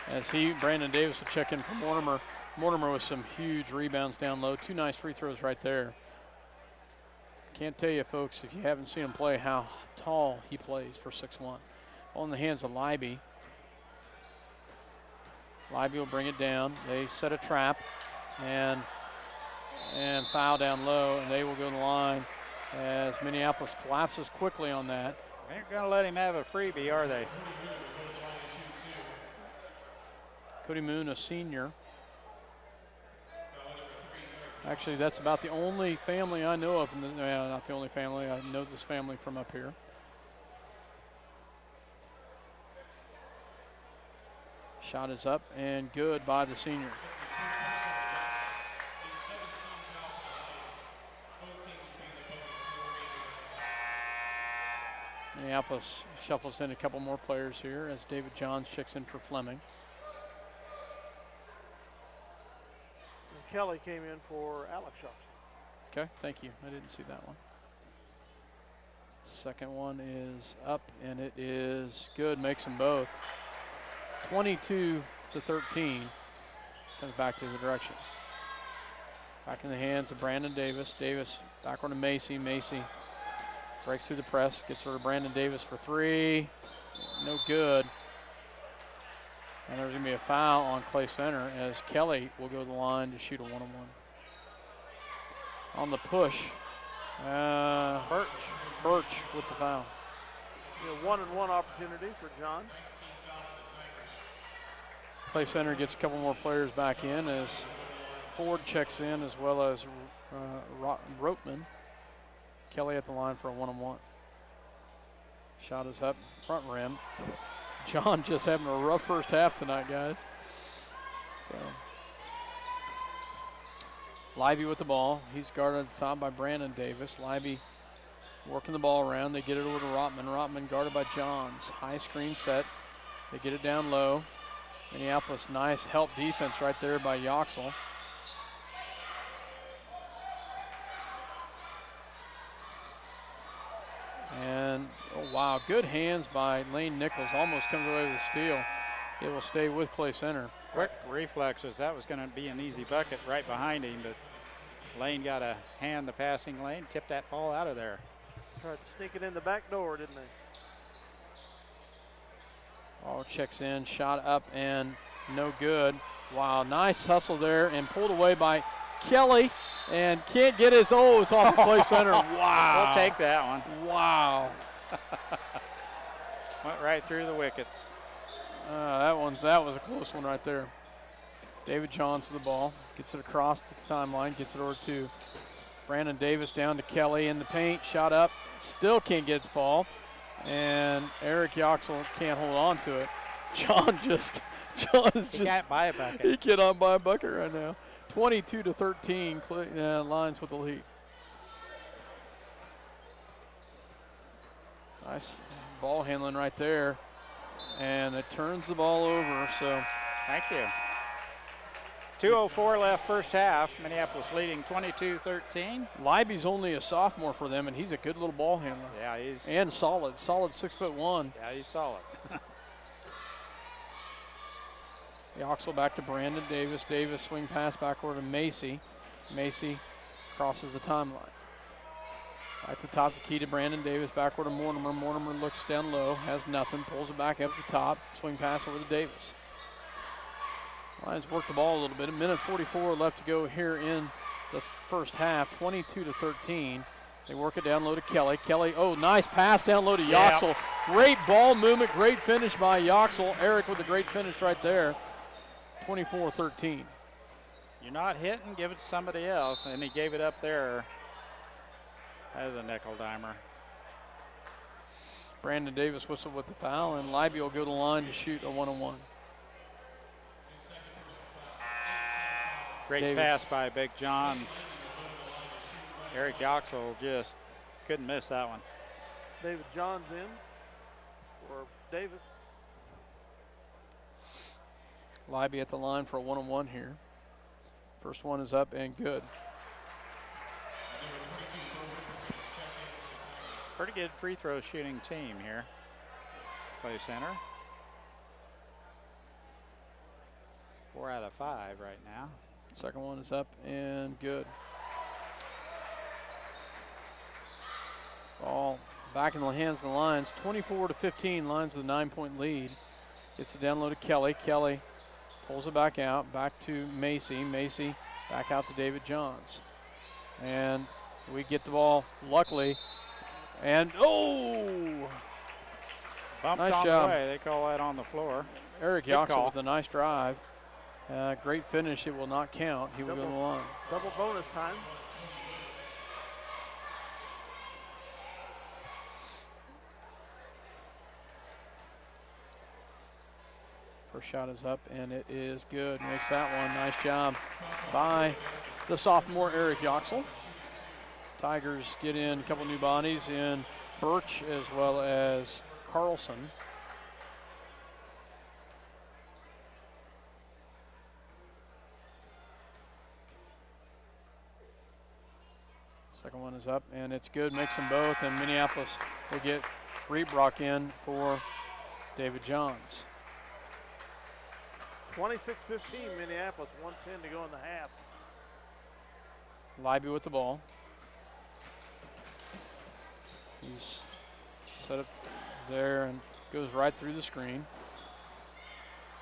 As Brandon Davis will check in for Mortimer. Mortimer with some huge rebounds down low. 2 nice free throws right there. Can't tell you, folks, if you haven't seen him play, how tall he plays for 6'1". On the hands of Libby. Libby will bring it down. They set a trap and foul down low, and they will go to the line as Minneapolis collapses quickly on that. They aren't going to let him have a freebie, are they? Cody Moon, a senior. Actually, that's about the only family I know of. Not the only family. I know this family from up here. Shot is up and good by the senior. Minneapolis shuffles in a couple more players here as David Johns checks in for Fleming. And Kelly came in for Alex Sharpson. Okay, thank you. I didn't see that one. Second one is up and it is good, makes them both. 22-13. Comes back to the direction. Back in the hands of Brandon Davis. Davis backward to Macy. Macy breaks through the press. Gets her to Brandon Davis for three. No good. And there's going to be a foul on Clay Center as Kelly will go to the line to shoot a one-on-one. On the push, Birch with the foul. A 1-and-1 opportunity for John. Clay Center gets a couple more players back in as Ford checks in, as well as Roteman. Kelly at the line for a one-on-one. Shot is up, front rim. John just having a rough first half tonight, guys. So, Libby with the ball. He's guarded at the top by Brandon Davis. Libby working the ball around. They get it over to Rotman. Rotman guarded by Johns. High screen set. They get it down low. Minneapolis, nice help defense right there by Yoxel. And, oh wow, good hands by Lane Nichols. Almost comes away with a steal. It will stay with Clay Center. Quick reflexes. That was going to be an easy bucket right behind him, but Lane got a hand the passing lane, tipped that ball out of there. Tried to sneak it in the back door, didn't they? Ball checks in, shot up and no good. Wow, nice hustle there and pulled away by Kelly and can't get his O's off the Clay Center. Wow. We'll take that one. Wow. Went right through the wickets. That was a close one right there. David Johns to the ball, gets it across the timeline, gets it over to Brandon Davis down to Kelly in the paint, shot up, still can't get it to fall, and Eric Yoxel can't hold on to it. John is just he can't buy a bucket. He cannot buy a bucket right now. 22-13, Lions with the lead. Nice ball handling right there. And it turns the ball over, so. Thank you. 2:04 left first half. Minneapolis leading 22-13. Libby's only a sophomore for them, and he's a good little ball handler. Yeah, he's. And solid 6'1". Yeah, he's solid. Yoxel back to Brandon Davis. Davis swing pass backward to Macy. Macy crosses the timeline. At the top, the key to Brandon Davis, backward to Mortimer. Mortimer looks down low, has nothing, pulls it back up the top, swing pass over to Davis. Lions work the ball a little bit. A minute 44 left to go here in the first half, 22-13. They work it down low to Kelly. Kelly, oh, nice pass down low to Yoxel. Yep. Great ball movement, great finish by Yoxel. Eric with a great finish right there, 24-13. You're not hitting, give it to somebody else, and he gave it up there. As a nickel dimer. Brandon Davis whistled with the foul, and Libby will go to the line to shoot a one-on-one. Great Davis. pass by Big John. Eric Yoxel just couldn't miss that one. David Johns in for Davis. Libby at the line for a one-on-one here. First one is up and good. Pretty good free throw shooting team here. Clay Center. 4 out of 5 right now. Second one is up and good. Ball back in the hands of the Lions. 24-15, Lions with a 9-point lead. Gets it down low to Kelly. Kelly pulls it back out, back to Macy. Macy back out to David Johns. And we get the ball, luckily. And, oh! Bumped nice on job. the way. They call that on the floor. Eric Good Yoxel call. with a nice drive. Great finish. It will not count. He will go to the line. Double bonus time. First shot is up, and it is good. Makes that one. Nice job by the sophomore, Eric Yoxel. Tigers get in a couple new bodies in Birch as well as Carlson. Second one is up, and it's good. Makes them both, and Minneapolis will get Reebrock in for David Johns. 26-15 Minneapolis, 1:10 to go in the half. Libby with the ball. He's set up there and goes right through the screen.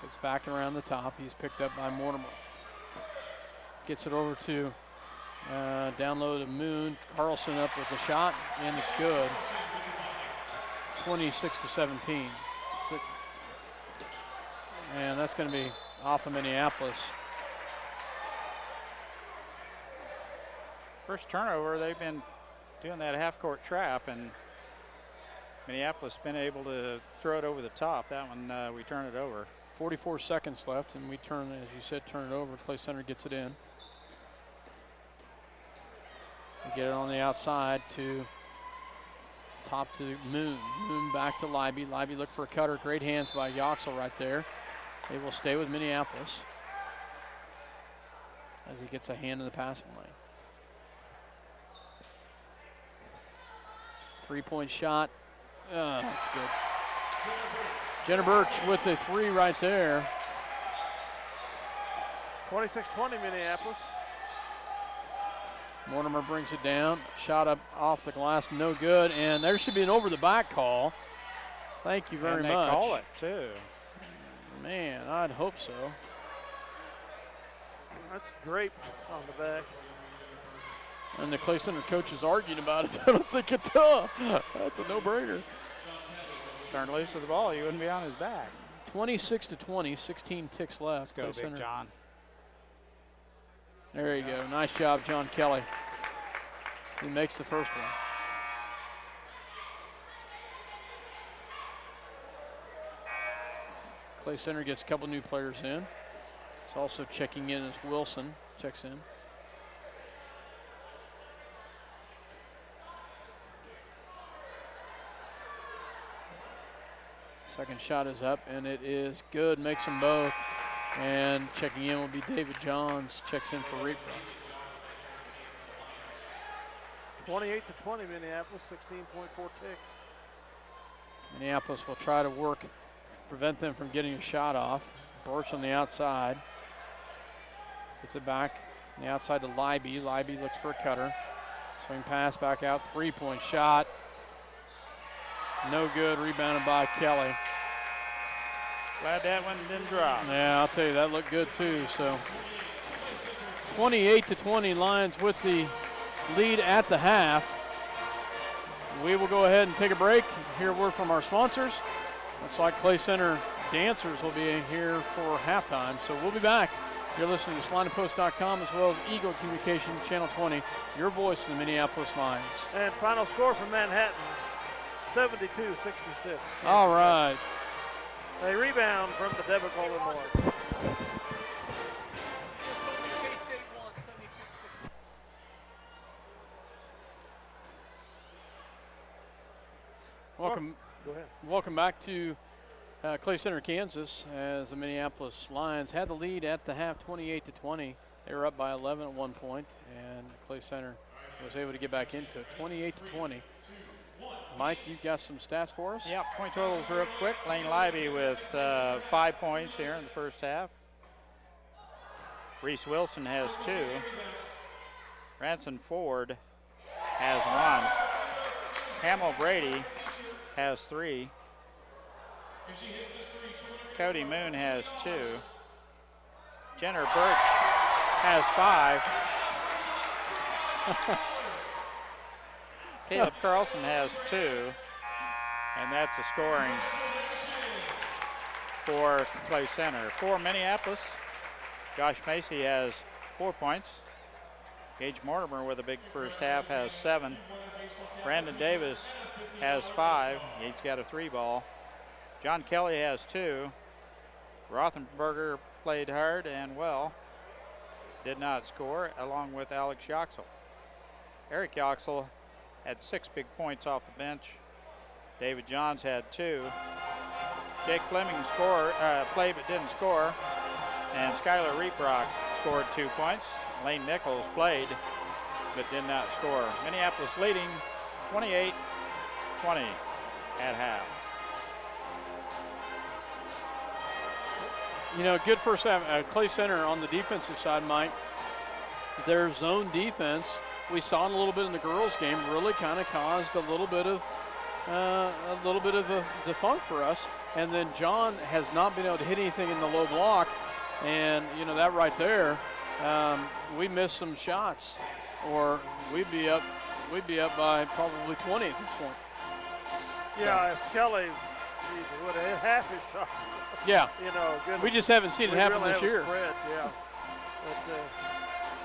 Gets back around the top. He's picked up by Mortimer. Gets it over to down low to Moon. Carlson up with the shot, and it's good. 26-17. And that's going to be off of Minneapolis. First turnover, they've been doing that half-court trap, and Minneapolis been able to throw it over the top. That one, we turn it over. 44 seconds left, and we turn, as you said, turn it over. Clay Center gets it in. We get it on the outside to top to Moon. Moon back to Libby. Libby look for a cutter. Great hands by Yoxel right there. They will stay with Minneapolis as he gets a hand in the passing lane. 3-point shot. That's good. Jenna Birch with the 3 right there. 26-20 Minneapolis. Mortimer brings it down. Shot up off the glass, no good. And there should be an over the back call. Thank you very much. And they call it too. Man, I'd hope so. That's draped on the back. And the Clay Center coaches arguing about it. I don't think it's that's a no-brainer. Turned loose with the ball, you wouldn't be on his back. 26-20, 16 ticks left. Let's go, Clay Big Center. John. There you go. Nice job, John Kelly. He makes the first one. Clay Center gets a couple new players in. It's also checking in as Wilson checks in. Second shot is up, and it is good. Makes them both. And checking in will be David Johns. Checks in for Reaper. 28-20 Minneapolis, 16.4 ticks. Minneapolis will try to work, prevent them from getting a shot off. Birch on the outside. Gets it back on the outside to Libby. Libby looks for a cutter. Swing pass back out. 3-point shot. No good. Rebounded by Kelly. Glad that one didn't drop. Yeah, I'll tell you, that looked good too. So 28-20, Lions with the lead at the half. We will go ahead and take a break, hear a word from our sponsors. Looks like Clay Center dancers will be here for halftime, so we'll be back. You're listening to SalinaPost.com as well as Eagle Communication Channel 20, your voice for the Minneapolis Lions. And final score from Manhattan, 72-66. All right. A rebound from the Debacle North. Welcome back to Clay Center, Kansas, as the Minneapolis Lions had the lead at the half, 28-20. They were up by 11 at one point, and Clay Center was able to get back into it, 28-20. Mike, you've got some stats for us? Yeah, point totals real quick. Lane Libby with 5 points here in the first half. Reese Wilson has 2. Ranson Ford has 1. Hamill Brady has 3. Cody Moon has 2. Jenner Birch has 5. Caleb Carlson has 2, and that's a scoring for Clay Center. For Minneapolis, Josh Macy has 4 points. Gage Mortimer with a big first half has 7. Brandon Davis has 5. He's got a 3 ball. John Kelly has 2. Rothenberger played hard and well. Did not score, along with Alex Yoxel. Eric Yoxel had 6 big points off the bench. David Johns had 2. Jake Fleming played but didn't score. And Skylar Reeprock scored 2 points. Lane Nichols played but did not score. Minneapolis leading 28-20 at half. You know, good first half. Clay Center on the defensive side, Mike, their zone defense, we saw it a little bit in the girls' game, really kind of caused a little bit of the funk for us. And then John has not been able to hit anything in the low block, and you know that right there, we missed some shots, or we'd be up by probably 20 at this point. Yeah, if Kelly would have hit half his shots. Yeah. You know, we just haven't seen it happen really this year. Spread, yeah. But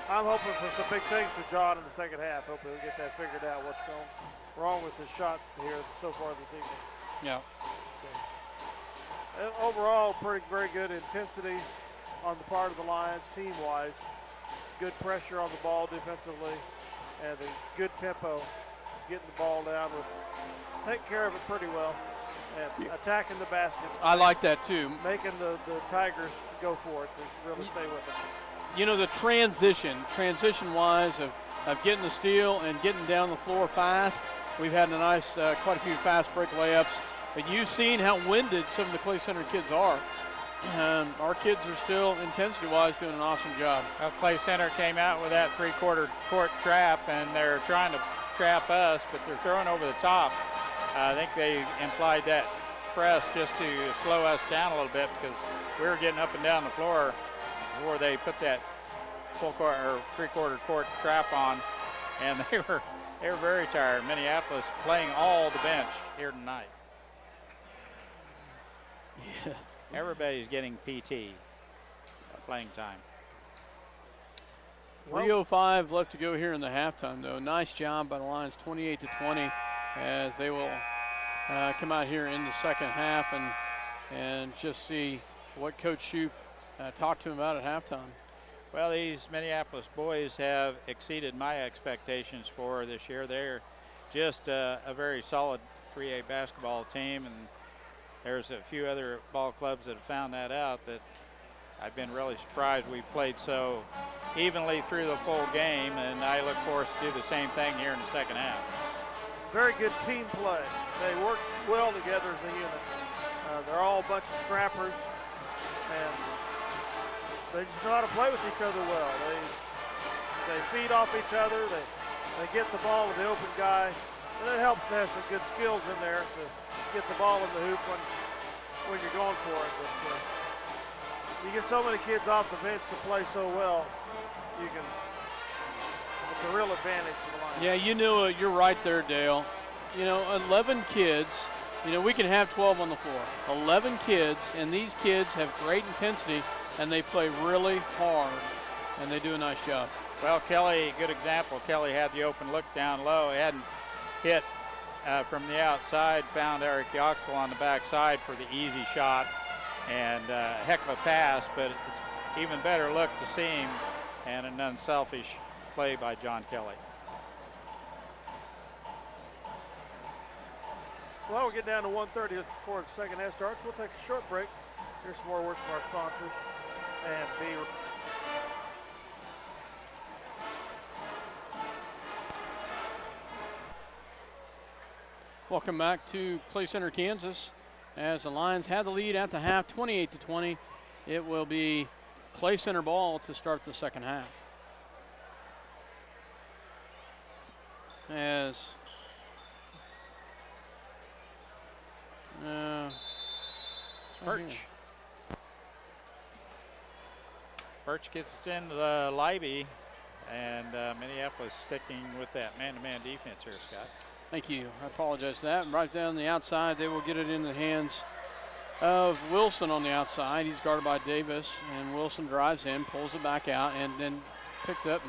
I'm hoping for some big things for John in the second half. Hopefully we'll get that figured out, what's going wrong with his shot here so far this evening. Yeah. And overall, very good intensity on the part of the Lions, team-wise. Good pressure on the ball defensively, and a good tempo, getting the ball down taking care of it pretty well, and attacking the basket. I like that too. Making the Tigers go for it to really stay with them. You know, the transition-wise of getting the steal and getting down the floor fast. We've had quite a few fast break layups. But you've seen how winded some of the Clay Center kids are. Our kids are still, intensity-wise, doing an awesome job. Well, Clay Center came out with that three-quarter court trap, and they're trying to trap us, but they're throwing over the top. I think they implied that press just to slow us down a little bit because we were getting up and down the floor before they put that full court or three-quarter court trap on, and they were very tired. Minneapolis playing all the bench here tonight. Yeah. Everybody's getting PT playing time. 3:05 left to go here in the halftime, though. Nice job by the Lions, 28-20, as they will come out here in the second half and just see what Coach Shoup talked to him about at halftime. Well, these Minneapolis boys have exceeded my expectations for this year. They're just a very solid 3A basketball team, and there's a few other ball clubs that have found that out, that I've been really surprised we played so evenly through the full game, and I look forward to do the same thing here in the second half. Very good team play. They work well together as a unit. They're all a bunch of scrappers, and they just know how to play with each other well. They feed off each other. They get the ball to the open guy, and it helps to have some good skills in there to get the ball in the hoop when you're going for it. But you get so many kids off the bench to play so well, it's a real advantage for the Lions. Yeah, you know, you're right there, Dale. You know, 11 kids, you know, we can have 12 on the floor. 11 kids, and these kids have great intensity, and they play really hard, and they do a nice job. Well, Kelly, good example. Kelly had the open look down low. He hadn't hit from the outside, found Eric Yoxel on the backside for the easy shot, and a heck of a pass, but it's even better look to see him, and an unselfish play by John Kelly. Well, we'll get down to 1:30 before the second half starts. We'll take a short break. Here's some more words from our sponsors, and be Welcome back to Clay Center, Kansas. As the Lions had the lead at the half, 28-20. It will be Clay Center ball to start the second half. As Birch gets it into the Libby, and Minneapolis sticking with that man-to-man defense here, Scott. Thank you. I apologize for that. Right down the outside, they will get it in the hands of Wilson on the outside. He's guarded by Davis, and Wilson drives in, pulls it back out, and then picked up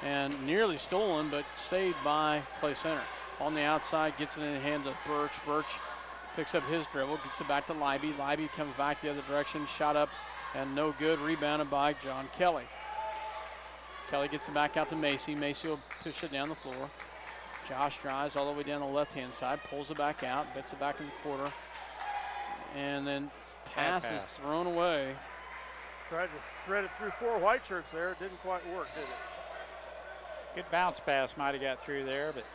and nearly stolen, but saved by Clay Center. On the outside, gets it in the hands of Birch. Birch picks up his dribble, gets it back to Libby. Libby comes back the other direction, shot up, and no good. Rebounded by John Kelly. Kelly gets it back out to Macy. Macy will push it down the floor. Josh drives all the way down the left-hand side, pulls it back out, gets it back in the quarter, and then pass is thrown away. Tried to thread it through 4 white shirts there. It didn't quite work, did it? Good bounce pass might have got through there, but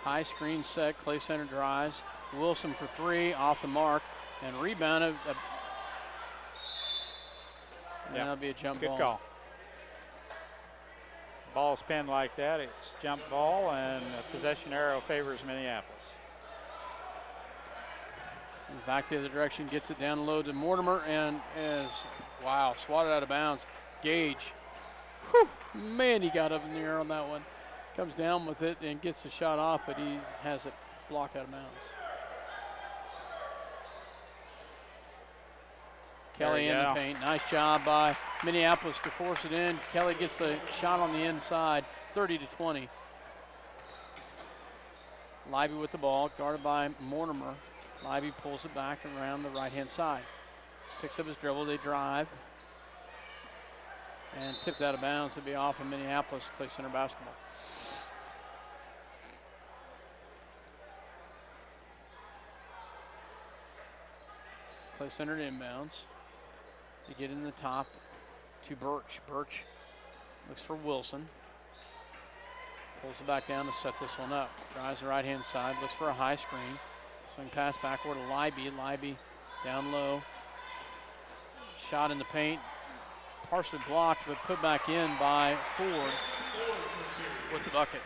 high screen set. Clay Center drives. Wilson for 3, off the mark, and rebounded And that'll be a jump Good ball. call. Ball's pinned like that. It's jump ball, and the possession arrow favors Minneapolis. Comes back the other direction, gets it down low to Mortimer, and is, wow, swatted out of bounds. Gage, whew, man, he got up in the air on that one. Comes down with it and gets the shot off, but he has it blocked out of bounds. Kelly in the paint. Nice job by Minneapolis to force it in. Kelly gets the shot on the inside, 30-20. Libby with the ball, guarded by Mortimer. Libby pulls it back around the right-hand side. Picks up his dribble, they drive. And tipped out of bounds to be off of Minneapolis Clay Center basketball. Clay Center to inbounds. They get in the top to Birch. Birch looks for Wilson. Pulls it back down to set this one up. Drives the right-hand side, looks for a high screen. Swing pass backward to Libby. Libby down low. Shot in the paint. Partially blocked, but put back in by Ford with the bucket.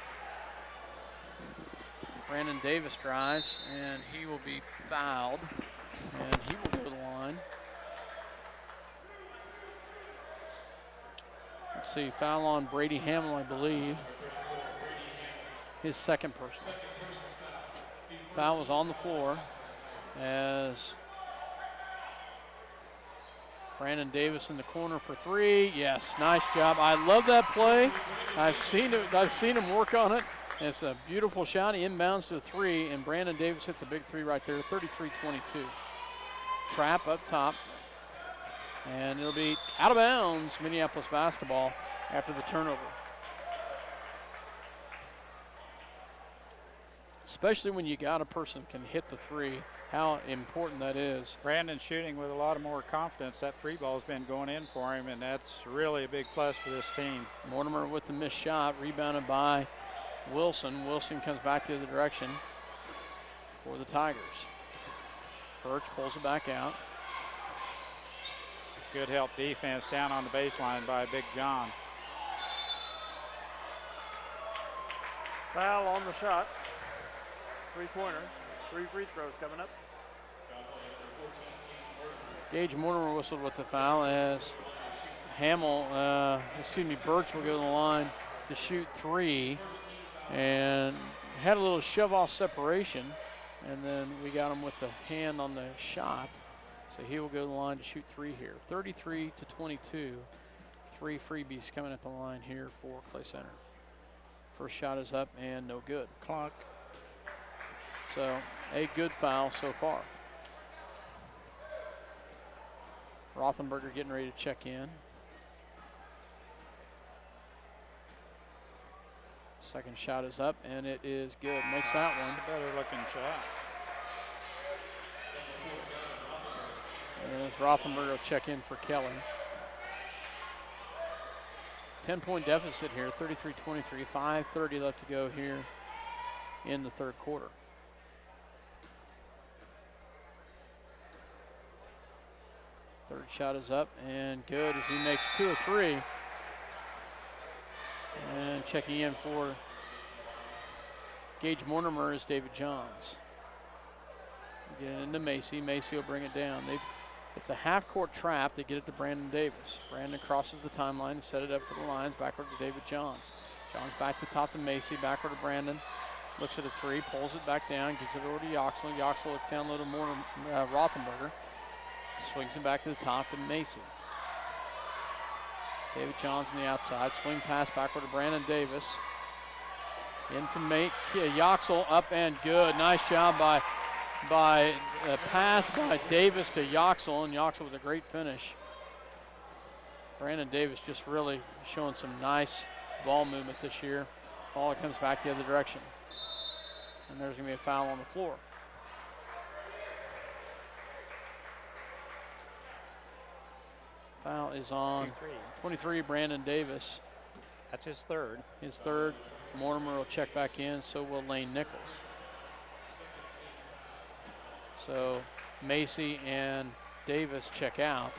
Brandon Davis drives, and he will be fouled. And he will go to the line. Let's see, foul on Brady Hamill, I believe. His second person. Foul was on the floor as Brandon Davis in the corner for three. Yes, nice job. I love that play. I've seen him work on it. It's a beautiful shot. He inbounds to three, and Brandon Davis hits a big three right there, 33-22. Trap up top, and it'll be out of bounds, Minneapolis basketball after the turnover. Especially when you got a person can hit the three, how important that is. Brandon shooting with a lot of more confidence. That three ball's been going in for him, and that's really a big plus for this team. Mortimer with the missed shot, rebounded by Wilson. Wilson comes back the other direction for the Tigers. Birch pulls it back out. Good help defense down on the baseline by Big John. Foul on the shot. Three-pointers. 3 free throws coming up. Gage Mortimer whistled with the foul as Birch will go to the line to shoot three, and had a little shove-off separation, and then we got him with the hand on the shot, so he will go to the line to shoot three here. 33-22. 3 freebies coming at the line here for Clay Center. First shot is up and no good. Clock. So a good foul so far. Rothenberger getting ready to check in. Second shot is up, and it is good. Makes that one. Better looking shot. And as Rothenberger will check in for Kelly. 10-point deficit here, 33-23, 5:30 left to go here in the third quarter. Third shot is up and good as he makes 2 of 3. And checking in for Gage Mortimer is David Johns. Get it into Macy. Macy will bring it down. It's a half-court trap. They get it to Brandon Davis. Brandon crosses the timeline to set it up for the Lions. Backward to David Johns. Johns back to top to Macy. Backward to Brandon. Looks at a three. Pulls it back down. Gives it over to Yoxel. Yoxel looks down low to Rothenberger. Swings it back to the top to Macy. David Johns on the outside. Swing pass backward to Brandon Davis. Into Yoxel. Up and good. Nice job by a pass by Davis to Yoxel, and Yoxel with a great finish. Brandon Davis just really showing some nice ball movement this year. Ball comes back the other direction. And there's going to be a foul on the floor. Foul is on 23, Brandon Davis. That's his third. His third. Mortimer will check back in, so will Lane Nichols. So Macy and Davis check out,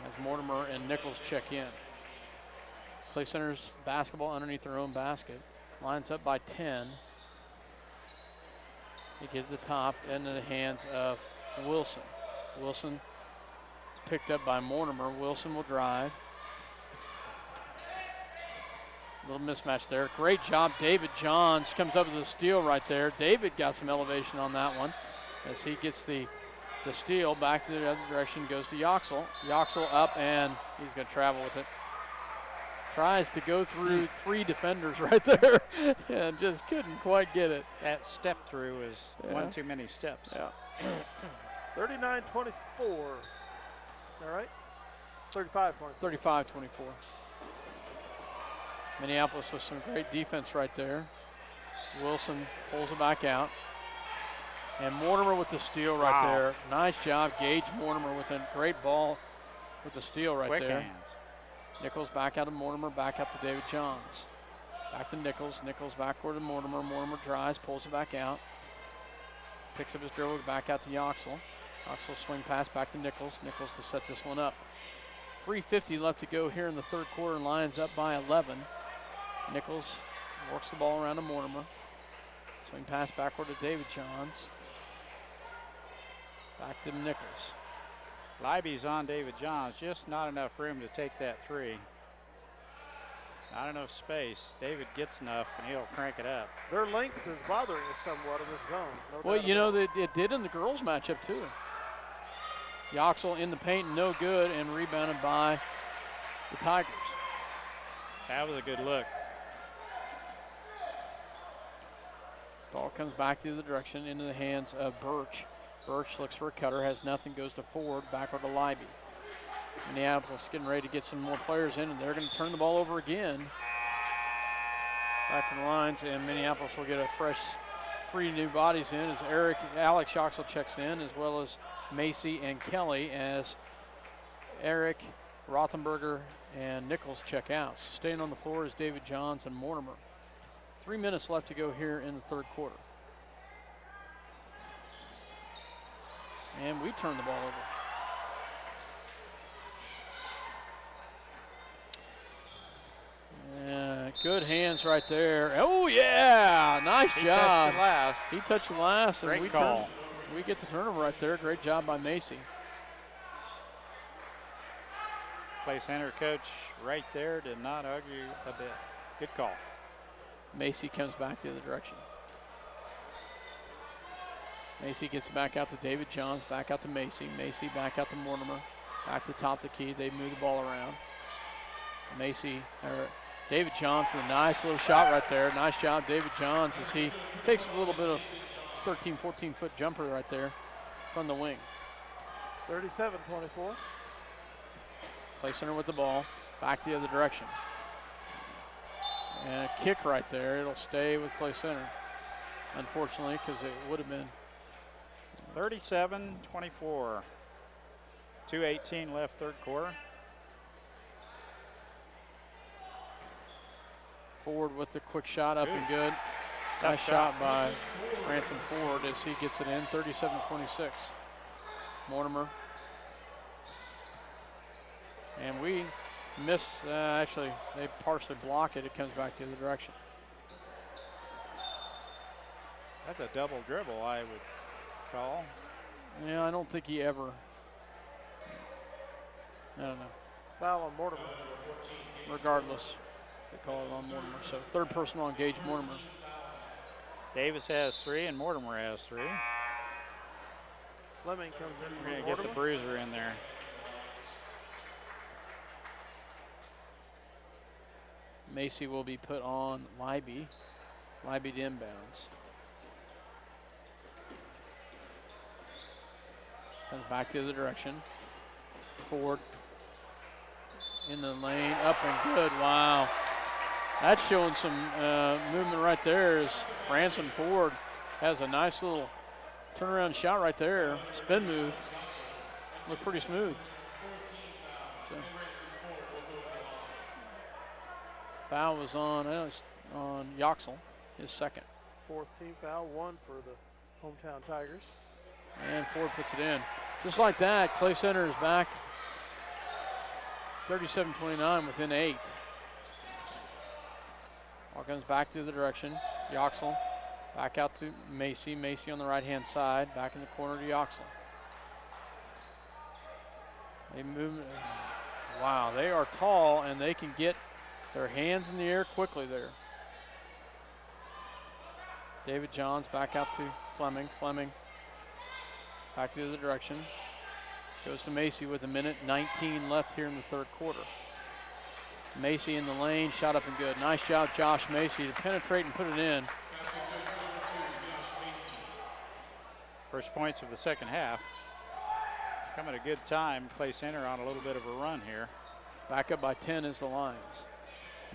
as Mortimer and Nichols check in. Clay Center's basketball underneath their own basket. Lines up by 10. They get to the top into the hands of Wilson. Wilson is picked up by Mortimer. Wilson will drive. A little mismatch there. Great job. David Johns comes up with a steal right there. David got some elevation on that one as he gets the steal back to the other direction. Goes to Yoxel. Yoxel up, and he's going to travel with it. Tries to go through 3 defenders right there and just couldn't quite get it. That step through is one too many steps. Yeah. 39-24. All right. 35-24. 35-24. Minneapolis with some great defense right there. Wilson pulls it back out. And Mortimer with the steal right there. Nice job, Gage Mortimer with a great ball with the steal right Quick there. hands. Nichols back out to Mortimer, back up to David Johns. Back to Nichols. Nichols backward to Mortimer. Mortimer drives, pulls it back out. Picks up his dribble, back out to Yoxel. Yoxel swing pass back to Nichols. Nichols to set this one up. 3:50 left to go here in the third quarter. Lions up by 11. Nichols works the ball around to Mortimer. Swing pass backward to David Johns. Back to Nichols. Leiby's on David Johns, just not enough room to take that 3. Not enough space. David gets enough, and he'll crank it up. Their length is bothering us somewhat in this zone. Well, you know, it did in the girls' matchup, too. Yoxel in the paint, no good, and rebounded by the Tigers. That was a good look. Ball comes back the other direction into the hands of Birch. Birch looks for a cutter, has nothing, goes to Ford, backward to Leiby. Minneapolis getting ready to get some more players in, and they're going to turn the ball over again. Back to the lines, and Minneapolis will get a fresh 3 new bodies in as Alex Yoxel checks in, as well as Macy and Kelly, as Eric, Rothenberger, and Nichols check out. So staying on the floor is David Johns and Mortimer. 3 minutes left to go here in the third quarter. And we turn the ball over. Good hands right there. Oh, yeah. Nice job. Touched the last. He touched the last. Great and call. We get the turnover right there. Great job by Macy. Play center coach right there did not argue a bit. Good call. Macy comes back the other direction. Macy gets back out to David Johns, back out to Macy. Macy back out to Mortimer. Back to the top of the key. They move the ball around. David Johns with a nice little shot right there. Nice job, David Johns, as he takes a little bit of 13, 14-foot jumper right there from the wing. 37-24. Play center with the ball. Back the other direction. And a kick right there. It'll stay with play center, unfortunately, because it would have been 37-24. 2:18 left third quarter. Ford with the quick shot up and good. Nice shot by Ransom Ford as he gets it in. 37-26. Mortimer. And we miss, actually, they partially block it. It comes back the other direction. That's a double dribble, I would call. Yeah, I don't think he ever. I don't know. Foul on Mortimer. Regardless, they call it on Mortimer. So third personal on Gage Mortimer. Davis has 3 and Mortimer has 3. Fleming comes in. We're going to get the bruiser in there. Macy will be put on Leiby. Leiby to inbounds. Comes back the other direction. Ford in the lane, up and good. Wow. That's showing some movement right there as Ransom Ford has a nice little turnaround shot right there. Spin move. Looked pretty smooth. So. Foul was on Yoxel, his second. 4th team foul, 1 for the hometown Tigers. And Ford puts it in. Just like that, Clay Center is back 37-29 within 8. Ball comes back the other direction. Yoxel back out to Macy. Macy on the right-hand side. Back in the corner to Yoxel. They move. Wow, they are tall and they can get their hands in the air quickly there. David Johns back out to Fleming. Fleming back the other direction. Goes to Macy with 1:19 left here in the third quarter. Macy in the lane, shot up and good. Nice job, Josh Macy, to penetrate and put it in. First points of the second half. Come at a good time. Clay Center on a little bit of a run here. Back up by 10 is the Lions.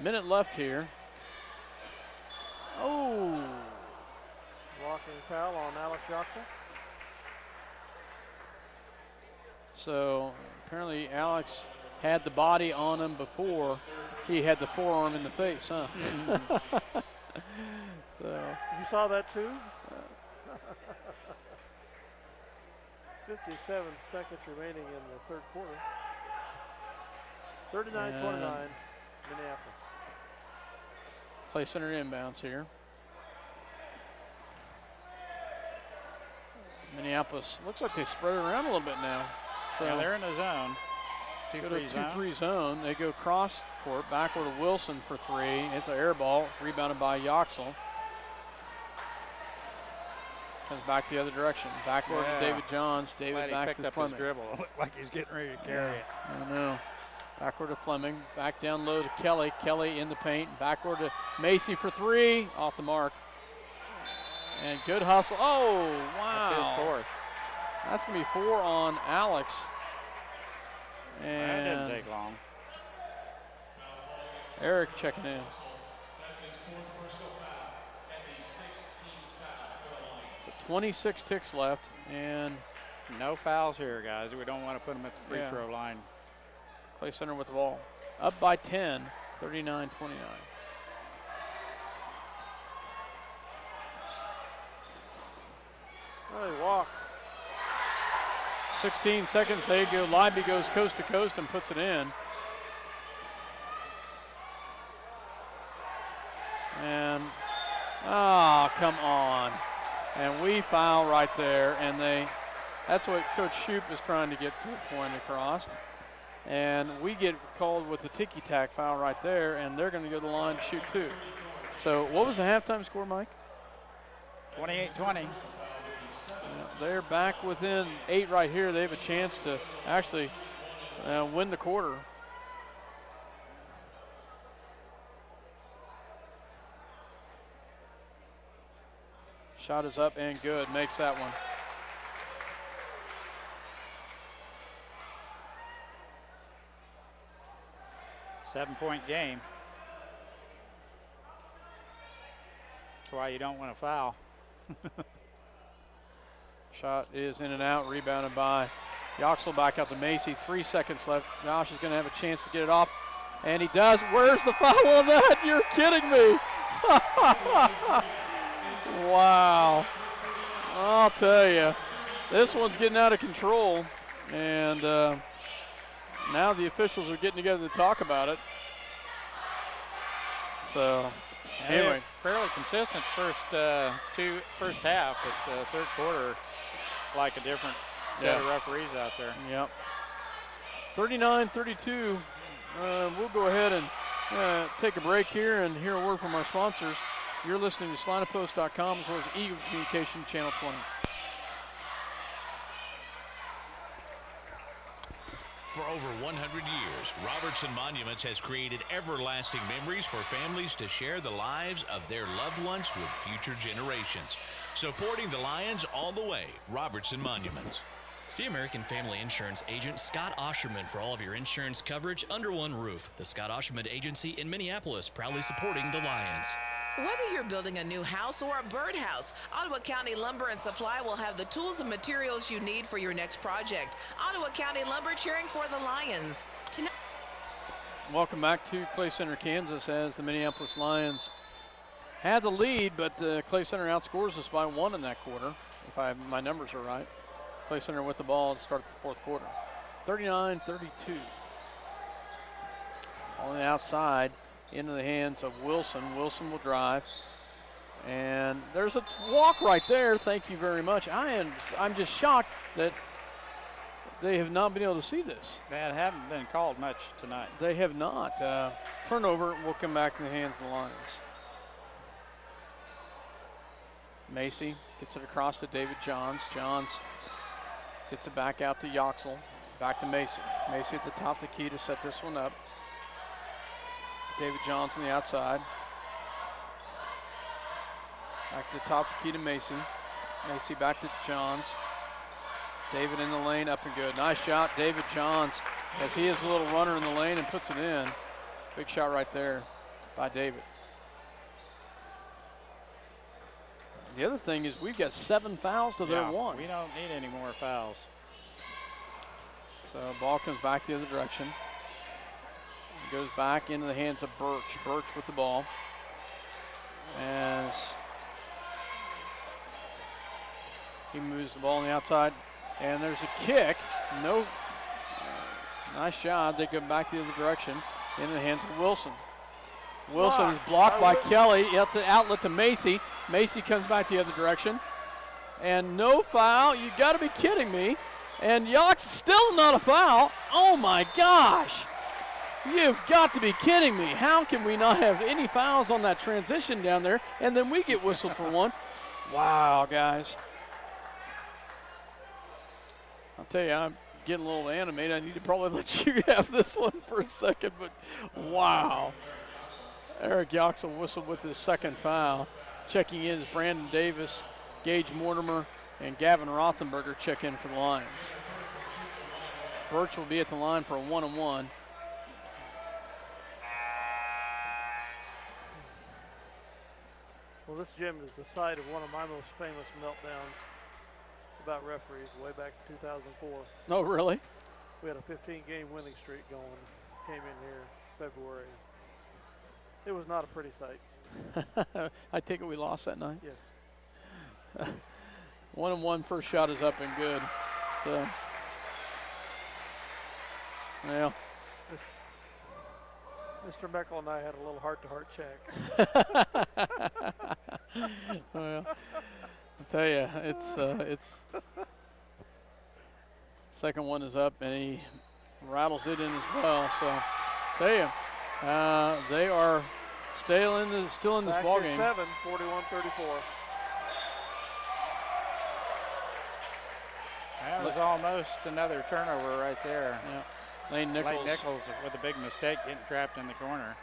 Minute left here. Oh! Walking foul on Alex Yoxel. So apparently Alex had the body on him before he had the forearm in the face, huh? So you saw that too? 57 seconds remaining in the third quarter. 39-29, Minneapolis. Clay Center inbounds here. Minneapolis looks like they spread it around a little bit now. So yeah, they're in the zone. 2-3 zone. They go cross court, backward to Wilson for 3. It's an air ball, rebounded by Yoxel. Comes back the other direction. Backward to David Johns. David back to Fleming. His dribble. Looked like he's getting ready to carry it. I know. Backward to Fleming. Back down low to Kelly. Kelly in the paint. Backward to Macy for 3. Off the mark. And good hustle. Oh, wow. That's his fourth. That's going to be 4 on Alex. And that didn't take long. Eric checking in. That's his fourth personal foul and the 16th foul for the Lions. So 26 ticks left, and no fouls here, guys. We don't want to put them at the free throw line. Clay Center with the ball. Up by 10, 39-29. Oh, he walked. 16 seconds, there you go. Libby goes coast to coast and puts it in. And, oh, come on. And we foul right there, and that's what Coach Shoup is trying to get to a point across. And we get called with the ticky-tack foul right there, and they're going to go to the line to shoot 2. So what was the halftime score, Mike? 28-20. They're back within 8 right here. They have a chance to actually win the quarter. Shot is up and good. Makes that one. Seven-point game. That's why you don't want to foul. Shot is in and out, rebounded by Yoxel. Back out to Macy. 3 seconds left. Josh is going to have a chance to get it off, and he does. Where's the foul on that? You're kidding me. Wow. I'll tell you, this one's getting out of control, and now the officials are getting together to talk about it. So, anyway. Fairly consistent first half, but third quarter, like a different set of referees out there. Yep. 39-32. We'll go ahead and take a break here and hear a word from our sponsors. You're listening to SalinaPost.com as well as Eagle Communication Channel 20. For over 100 years, Robertson Monuments has created everlasting memories for families to share the lives of their loved ones with future generations. Supporting the Lions all the way, Robertson Monuments. See American Family Insurance agent Scott Ausherman for all of your insurance coverage under one roof. The Scott Ausherman Agency in Minneapolis, proudly supporting the Lions. Whether you're building a new house or a birdhouse, Ottawa County Lumber and Supply will have the tools and materials you need for your next project. Ottawa County Lumber, cheering for the Lions. Welcome back to Clay Center, Kansas, as the Minneapolis Lions had the lead, but Clay Center outscores us by 1 in that quarter, if my numbers are right. Clay Center with the ball to start the fourth quarter. 39-32. on the outside into the hands of Wilson. Wilson will drive. And there's a walk right there. Thank you very much. I'm just shocked that they have not been able to see this. That haven't been called much tonight. They have not. Turnover will come back in the hands of the Lions. Macy gets it across to David Johns. Johns gets it back out to Yoxel. Back to Macy. Macy at the top of the key to set this one up. David Johns on the outside. Back to the top of the key to Macy. Macy back to Johns. David in the lane, up and good. Nice shot, David Johns, as he is a little runner in the lane and puts it in. Big shot right there by David. The other thing is we've got 7 fouls to their 1. We don't need any more fouls. So ball comes back the other direction. It goes back into the hands of Birch. Birch with the ball. As he moves the ball on the outside. And there's a kick. No. Nice job. They go back the other direction into the hands of Wilson. Wilson is blocked by Kelly at the outlet to Macy. Macy comes back the other direction. And no foul. You got to be kidding me. And Yox still not a foul. Oh my gosh. You've got to be kidding me. How can we not have any fouls on that transition down there? And then we get whistled for one. Wow, guys. I'll tell you, I'm getting a little animated. I need to probably let you have this one for a second, but wow. Eric Yoxel whistled with his second foul. Checking in is Brandon Davis, Gage Mortimer, and Gavin Rothenberger check in for the Lions. Birch will be at the line for a 1-on-1. Well, this gym is the site of one of my most famous meltdowns about referees way back in 2004. Oh, really? We had a 15-game winning streak going. Came in here February. It was not a pretty sight. I take it we lost that night? Yes. 1-on-1, first shot is up and good. So, well. Mr. Meckel and I had a little heart-to-heart check. Well, I'll tell you, it's second one is up, and he rattles it in as well. So, tell you, they are still in this ball game. 7, 41-34. That was almost another turnover right there. Yeah. Lane Nichols with a big mistake, getting trapped in the corner.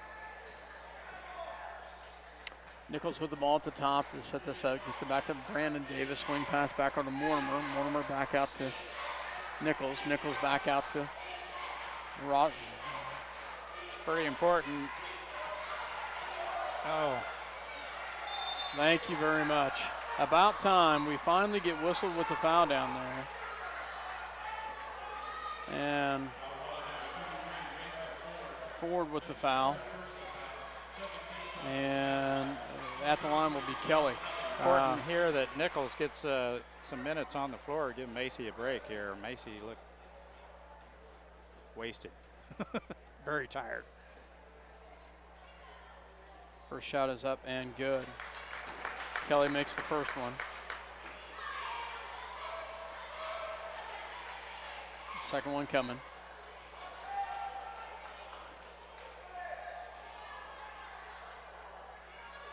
Nichols with the ball at the top to set this up. Gets it back to Brandon Davis. Swing pass back on to Mortimer. Mortimer back out to Nichols. Nichols back out to Rock. Pretty important. Oh. Thank you very much. About time we finally get whistled with the foul down there. And Ford with the foul. And at the line will be Kelly. Important here that Nichols gets some minutes on the floor. Give Macy a break here. Macy looked wasted. Very tired. First shot is up and good. Kelly makes the first one. Second one coming.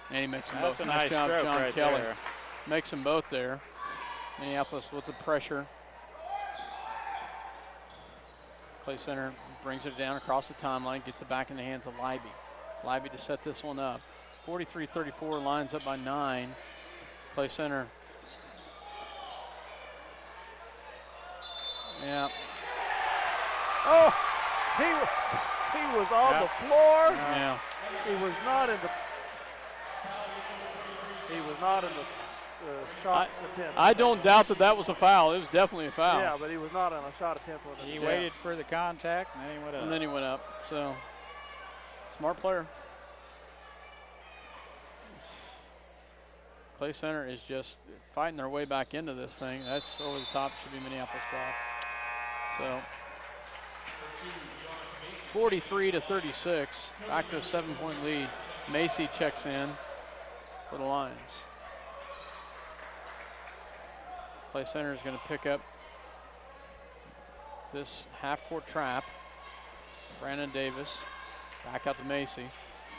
And he makes them both. That's a nice job, stroke John right Kelly. there. Makes them both there. Minneapolis with the pressure. Clay Center brings it down across the timeline, gets it back in the hands of Libby. Libby to set this one up. 43-34, lines up by 9. Clay Center. Yeah. Oh, he was on the floor. Yeah. He was not in the shot attempt. I don't doubt that was a foul. It was definitely a foul. Yeah, but he was not on a shot attempt with it. He waited for the contact, and then he went up. So, smart player. Clay Center is just fighting their way back into this thing. That's over the top. Should be Minneapolis ball. So, 43-36, back to a 7-point lead. Macy checks in for the Lions. Clay Center is going to pick up this half-court trap. Brandon Davis back out to Macy.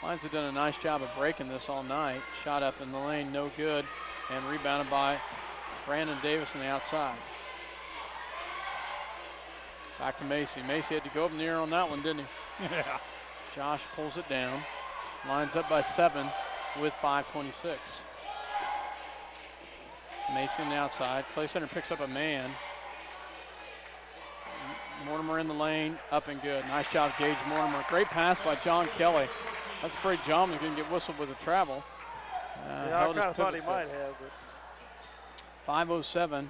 Lions have done a nice job of breaking this all night. Shot up in the lane, no good, and rebounded by Brandon Davis on the outside. Back to Macy. Macy had to go up in the air on that one, didn't he? Yeah. Josh pulls it down. Lions up by 7 with 5:26. Macy on the outside. Clay Center picks up a man. Mortimer in the lane, up and good. Nice job, Gage Mortimer. Great pass by John Kelly. I was afraid John was going to get whistled with a travel. Yeah, I kind of thought he might have, but 5:07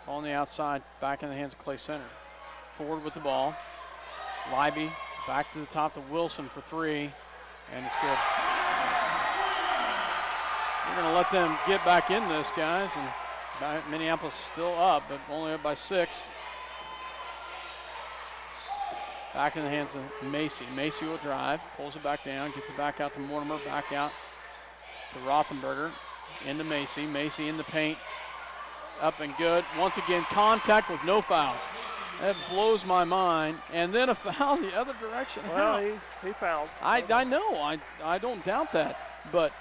on the outside, back in the hands of Clay Center. Ford with the ball. Libby back to the top to Wilson for 3, and it's good. We're going to let them get back in this, guys, and Minneapolis still up, but only up by 6. Back in the hands of Macy. Macy will drive, pulls it back down, gets it back out to Mortimer, back out to Rothenberger, into Macy. Macy in the paint, up and good. Once again, contact with no foul. That blows my mind. And then a foul the other direction. Well, he fouled. I know, I don't doubt that, but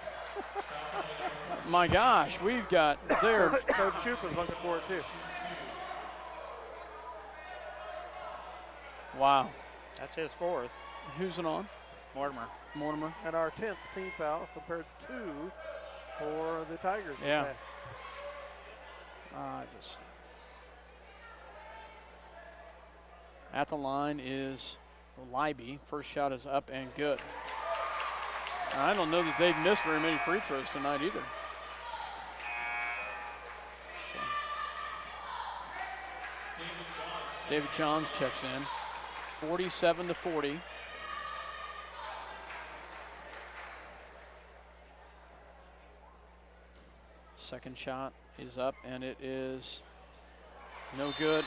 my gosh, we've got there. Coach Shoup was looking for it too. Wow. That's his 4th. Who's it on? Mortimer. Mortimer. And our 10th team foul compared to 2 for the Tigers. Yeah. Today. At the line is Libby. First shot is up and good. I don't know that they've missed very many free throws tonight either. So. David Johns checks in. 47-40. Second shot is up, and it is no good.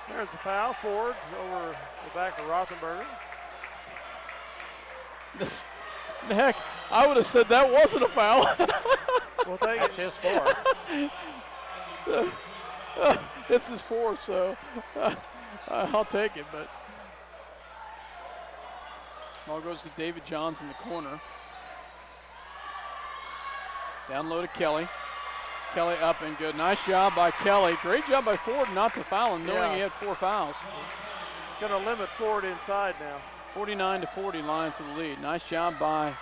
There's the foul. Ford over the back of Rothenberger. Heck, I would have said that wasn't a foul. Well, that's his 4th. It's his 4th, so I'll take it. But ball goes to David Johns in the corner. Down low to Kelly. Kelly up and good. Nice job by Kelly. Great job by Ford not to foul him, knowing he had 4 fouls. Going to limit Ford inside now. 49-40, Lions to the lead. Nice job by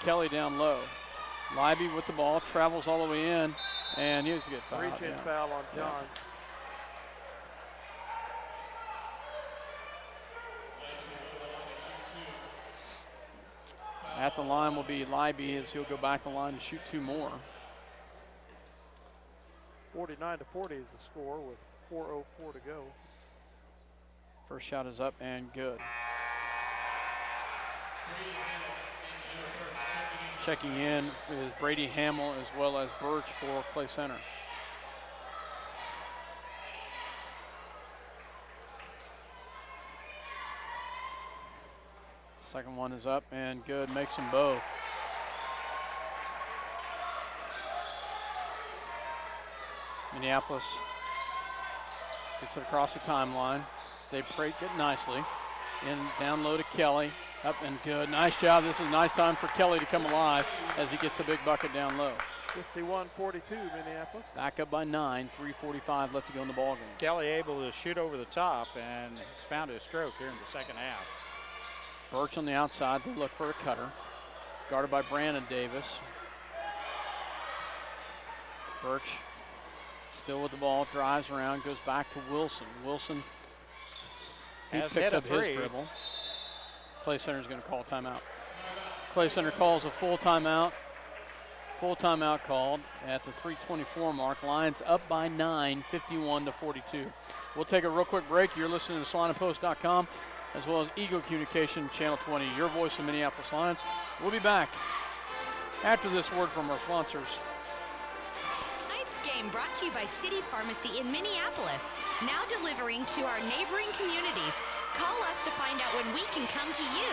Kelly down low. Libby with the ball, travels all the way in, and he was a good foul. Reach-in foul on John. At the line will be Libby as he'll go back the line to shoot 2 more. 49-40 is the score with 4:04 to go. First shot is up and good. Checking in is Brady Hamill as well as Birch for Clay Center. Second one is up and good, makes them both. Minneapolis gets it across the timeline. They break it nicely. In down low to Kelly, up and good. Nice job. This is a nice time for Kelly to come alive as he gets a big bucket down low. 51-42 Minneapolis. Back up by 9, 3:45 left to go in the ball game. Kelly able to shoot over the top, and he's found his stroke here in the second half. Birch on the outside, they look for a cutter. Guarded by Brandon Davis. Birch still with the ball, drives around, goes back to Wilson. Wilson, he picks up his dribble. Clay Center is going to call a timeout. Clay Center calls a full timeout. Full timeout called at the 3:24 mark. Lions up by 9, 51-42. We'll take a real quick break. You're listening to SalinaPost.com as well as Eagle Communication Channel 20, your voice of Minneapolis Lions. We'll be back after this word from our sponsors. Tonight's game game brought to you by City Pharmacy in Minneapolis, now delivering to our neighboring communities. Call us to find out when we can come to you.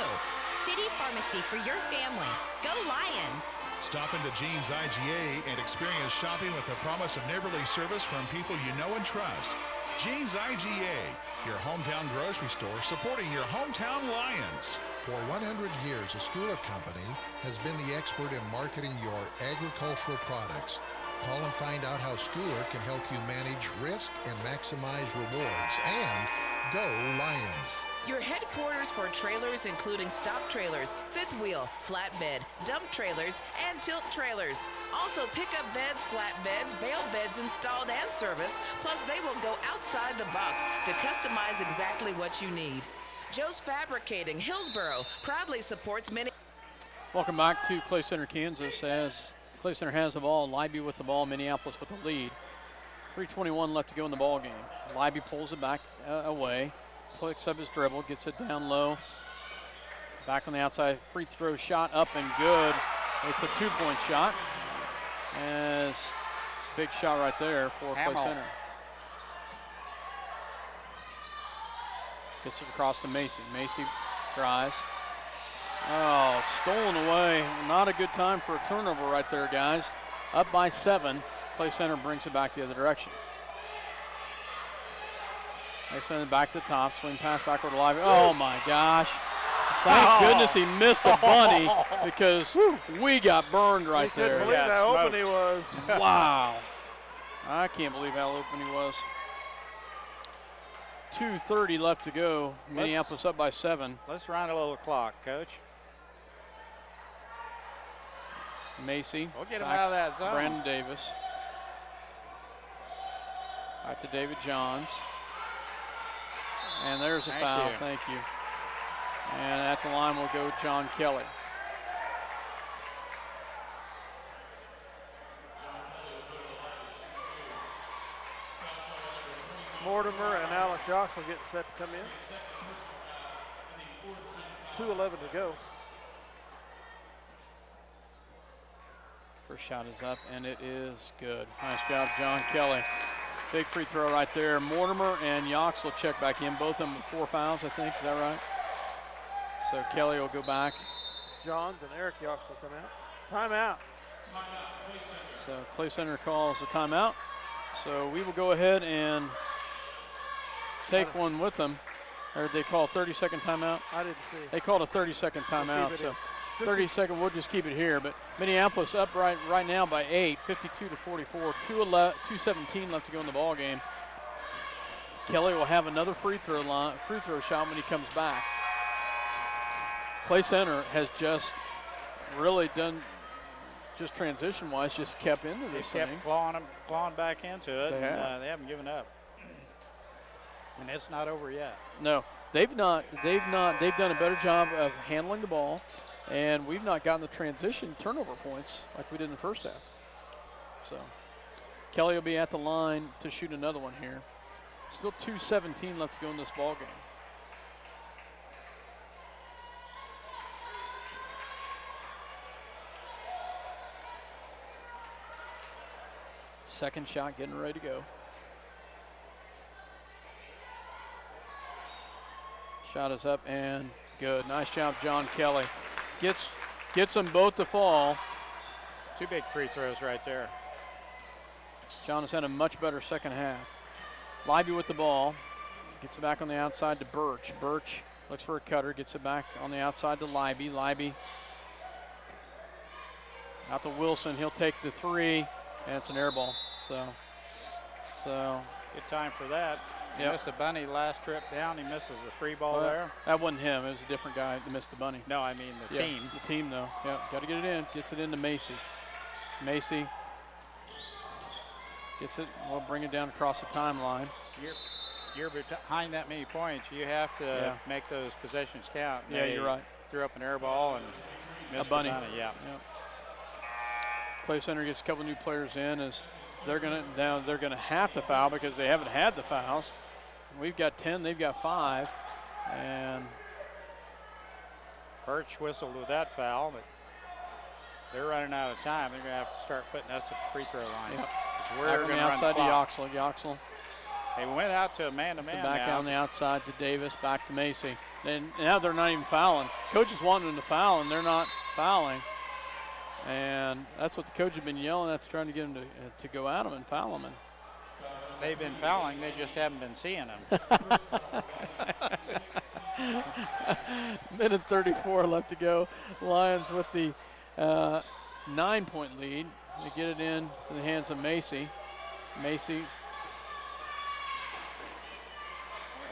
City Pharmacy for your family. Go Lions! Stop into Jean's IGA and experience shopping with a promise of neighborly service from people you know and trust. Jean's IGA, your hometown grocery store supporting your hometown Lions. For 100 years, a Schooler Company has been the expert in marketing your agricultural products. Call and find out how Schooler can help you manage risk and maximize rewards. And go Lions! Your headquarters for trailers including stock trailers, fifth wheel, flatbed, dump trailers, and tilt trailers. Also pickup beds, flatbeds, bale beds installed and serviced, plus they will go outside the box to customize exactly what you need. Joe's Fabricating, Hillsboro, proudly supports many. Welcome back to Clay Center, Kansas, as Clay Center has the ball. Libby with the ball, Minneapolis with the lead. 3:21 left to go in the ball game. Libby pulls it back away, picks up his dribble, gets it down low. Back on the outside, free throw shot up and good. It's a 2-point shot. As big shot right there for Clay Center. Gets it across to Macy. Macy drives. Oh, stolen away. Not a good time for a turnover right there, guys. Up by 7. Clay Center brings it back the other direction. They send it back to the top. Swing pass backward to Lively. Oh my gosh. Thank goodness he missed a bunny because we got burned right there. I couldn't believe how open he was. Wow. I can't believe how open he was. 2:30 left to go. Minneapolis up by 7. Let's run a little clock, Coach. Macy. We'll get him out of that zone. Brandon Davis. Back to David Johns. And there's a foul. Thank you. And at the line will go John Kelly. Mortimer and Alex Yox will get set to come in. 2:11 to go. First shot is up, and it is good. Nice job, John Kelly. Big free throw right there. Mortimer and Yox will check back in. Both of them with 4 fouls, I think. Is that right? So Kelly will go back. Johns and Eric Yox will come out. Timeout. So Clay Center calls a timeout. So we will go ahead and take one with them. Or they call a 30-second timeout? I didn't see. They called a 30-second timeout. So 30-second, we'll just keep it here. But Minneapolis up right now by 8, 52-44. 2:17 left to go in the ball game. Kelly will have another free throw shot when he comes back. Clay Center has just really done, just transition-wise, just kept into this thing. They kept clawing back into it. They have. They haven't given up. And it's not over yet. No, they've done a better job of handling the ball, and we've not gotten the transition turnover points like we did in the first half. So Kelly will be at the line to shoot another one here. Still 2:17 left to go in this ball game. Second shot getting ready to go. Shot is up and good. Nice job, John Kelly. Gets them both to fall. 2 big free throws right there. John has had a much better second half. Libby with the ball. Gets it back on the outside to Birch. Birch looks for a cutter. Gets it back on the outside to Libby. Libby out to Wilson. He'll take the 3, and it's an air ball. So good time for that. He missed the bunny last trip down. He misses the free ball there. That wasn't him. It was a different guy that missed the bunny. No, I mean the team. The team, though. Yep, got to get it in. Gets it into Macy. Macy gets it. We'll bring it down across the timeline. You're behind that many points. You have to make those possessions count. Yeah, you're right. Threw up an air ball and missed a bunny. The bunny. Yeah. Clay Center gets a couple new players in as they're gonna have to foul because they haven't had the fouls. We've got 10, they've got 5, and Birch whistled with that foul, but they're running out of time. They're gonna have to start putting us at the free throw line. Yep. We're back on going the to run outside the to clock. Yoxel. They went out to a man-to-man Back now. on the outside to Davis, back to Macy. And now they're not even fouling. Coaches wanting them to foul, and they're not fouling. And that's what the coach has been yelling at, trying to get them to go at them and foul them. And They've been fouling, they just haven't been seeing them. Minute 34 left to go. Lions with the 9-point lead. They get it in to the hands of Macy. Macy.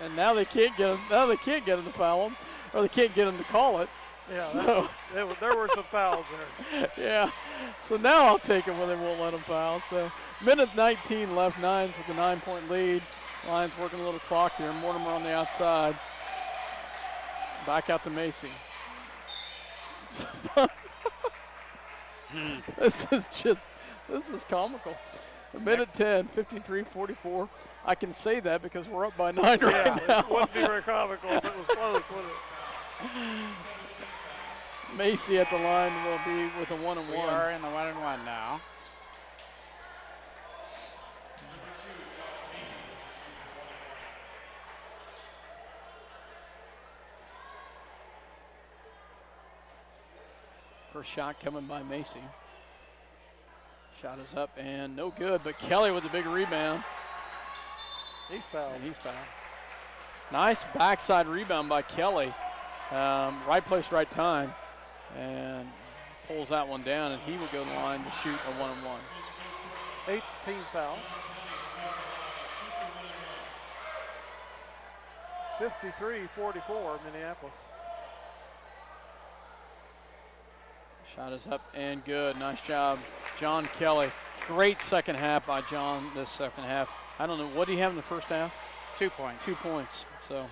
And now they can't get him. Now they can't get him to foul him, or they can't get him to call it. Yeah, so, there were some fouls there. Yeah. So now I'll take it when they won't let him foul. So minute 19 left. Nines with a 9-point lead. Lions working a little clock here. Mortimer on the outside. Back out to Macy. This is comical. Minute 10, 53-44. I can say that because we're up by 9 right now. It wouldn't be very comical if it was close, would it? Macy at the line will be with a 1-and-1. We are in the 1-and-1 now. First shot coming by Macy. Shot is up and no good, but Kelly with a big rebound. He's fouled. And he's fouled. Nice backside rebound by Kelly. Right place, right time. And pulls that one down, and he will go to the line to shoot a 1-and-1. 18 foul. 53-44 Minneapolis. Shot is up and good. Nice job, John Kelly. Great second half by John this second half. I don't know, what do you have in the first half? 2 points. 2 points. So,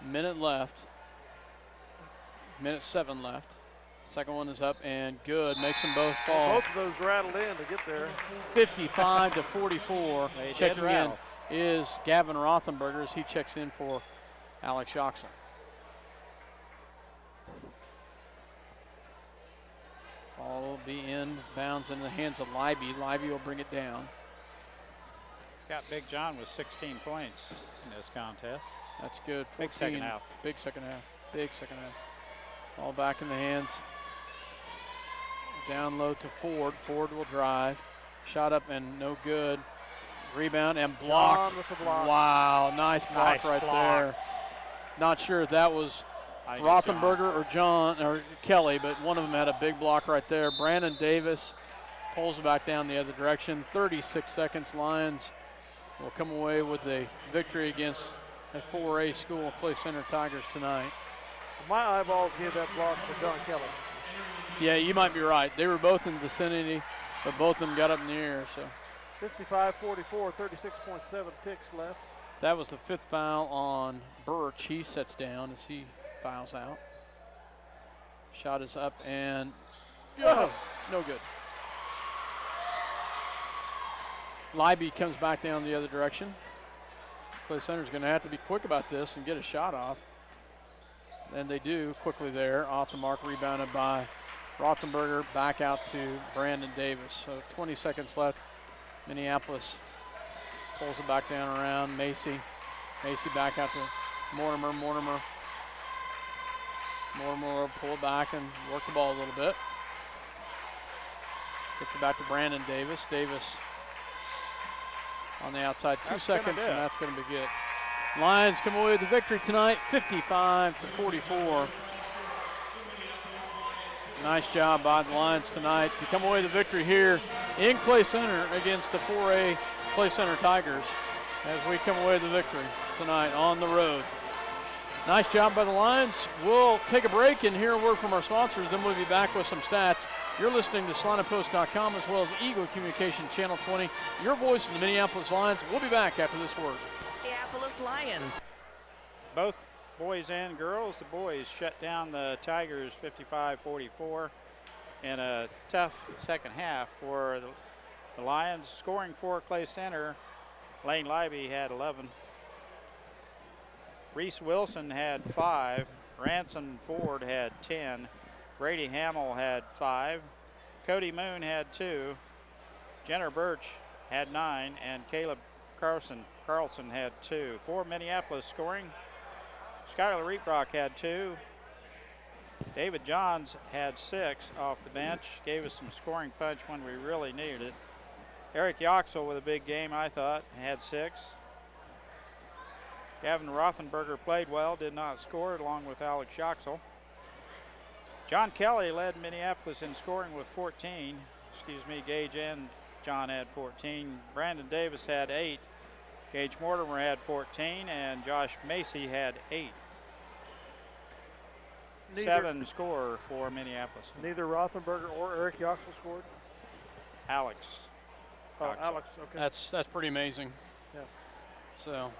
minute left. Minute 7 left. Second one is up and good. Makes them both fall. Both of those rattled in to get there. 55-44. They Checking did rattle. in is Gavin Rothenberger as he checks in for Alex Yoxel. Ball will be in bounds in the hands of Libby. Libby will bring it down. Got Big John with 16 points in this contest. That's good. 14, Big second half. Big second half. Big second half. All back in the hands. Down low to Ford. Ford will drive. Shot up and no good. Rebound and blocked. John with the block. Wow, nice block Nice right block. there. Not sure if that was Rothenberger or John or Kelly, but one of them had a big block right there. Brandon Davis pulls it back down the other direction. 36 seconds. Lions will come away with a victory against a 4A school, Clay Center Tigers tonight. My eyeballs give that block to John Kelly. Yeah, you might be right. They were both in the vicinity, but both of them got up in the air. So 55-44, 36.7 ticks left. that was the 5th foul on Birch. He sets down as he fouls out. Shot is up and no good. Libby comes back down the other direction. Clay Center's going to have to be quick about this and get a shot off. And they do quickly there. Off the mark, rebounded by Rothenberger. Back out to Brandon Davis. So 20 seconds left. Minneapolis pulls it back down around Macy. Macy back out to Mortimer. Mortimer will pull it back and work the ball a little bit. Gets it back to Brandon Davis. Davis on the outside, 2 seconds, and that's going to be good. Lions come away with the victory tonight, 55-44. Nice job by the Lions tonight to come away with the victory here in Clay Center against the 4A Clay Center Tigers as we come away with the victory tonight on the road. Nice job by the Lions. We'll take a break and hear a word from our sponsors, then we'll be back with some stats. You're listening to SalinaPost.com as well as Eagle Communication Channel 20. Your voice of the Minneapolis Lions. We'll be back after this word. Minneapolis Lions. Both boys and girls. The boys shut down the Tigers 55-44 in a tough second half for the Lions. Scoring for Clay Center, Lane Libby had 11. Reese Wilson had 5. Ransom Ford had 10. Brady Hamill had 5. Cody Moon had 2. Jenner Birch had 9, and Caleb Carlson had 2. For Minneapolis scoring, Skylar Reeprock had 2. David Johns had 6 off the bench, gave us some scoring punch when we really needed it. Eric Yoxel with a big game, I thought, had 6. Gavin Rothenberger played well, did not score, along with Alex Yoxel. John Kelly led Minneapolis in scoring with 14. Gage and John had 14. Brandon Davis had 8. Gage Mortimer had 14, and Josh Macy had 8. 7 score for Minneapolis. Neither Rothenberger or Eric Yoxel scored? Alex. Oh, Alex, okay. That's pretty amazing. Yeah. So.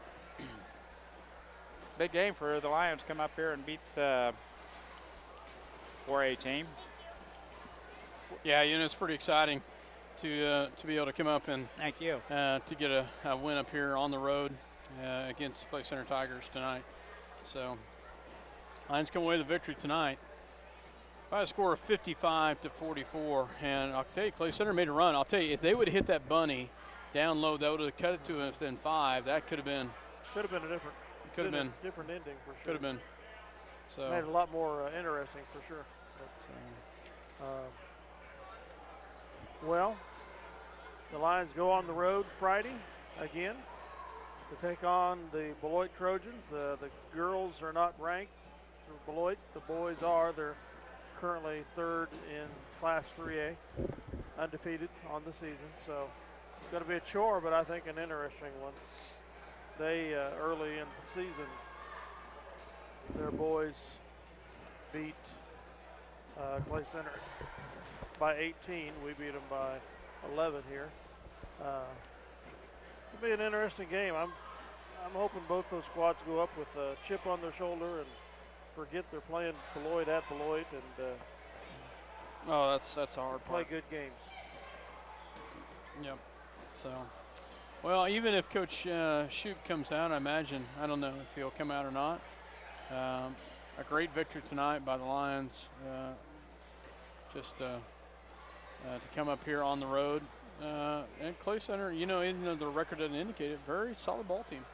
Big game for the Lions. Come up here and beat the 4A team. Yeah, it's pretty exciting to be able to come up and thank you to get a win up here on the road against Clay Center Tigers tonight. So Lions come away with the victory tonight by a score of 55-44. And I'll tell you, Clay Center made a run. I'll tell you, if they would have hit that bunny down low, that would have cut it to within 5. That could have been a different. Could have been a different ending for sure. Could have been. So made it a lot more interesting for sure. Well, the Lions go on the road Friday again to take on the Beloit Trojans. The girls are not ranked for Beloit. The boys are. They're currently 3rd in Class 3A, undefeated on the season. So it's going to be a chore, but I think an interesting one. They, early in the season, their boys beat Clay Center by 18. We beat them by 11 here. It'll be an interesting game. I'm hoping both those squads go up with a chip on their shoulder and forget they're playing Beloit at Beloit and that's a hard play part. good games. Yep. So, well, even if Coach Shoup comes out, I don't know if he'll come out or not. A great victory tonight by the Lions. To come up here on the road. And Clay Center, even though the record doesn't indicate it, very solid ball team.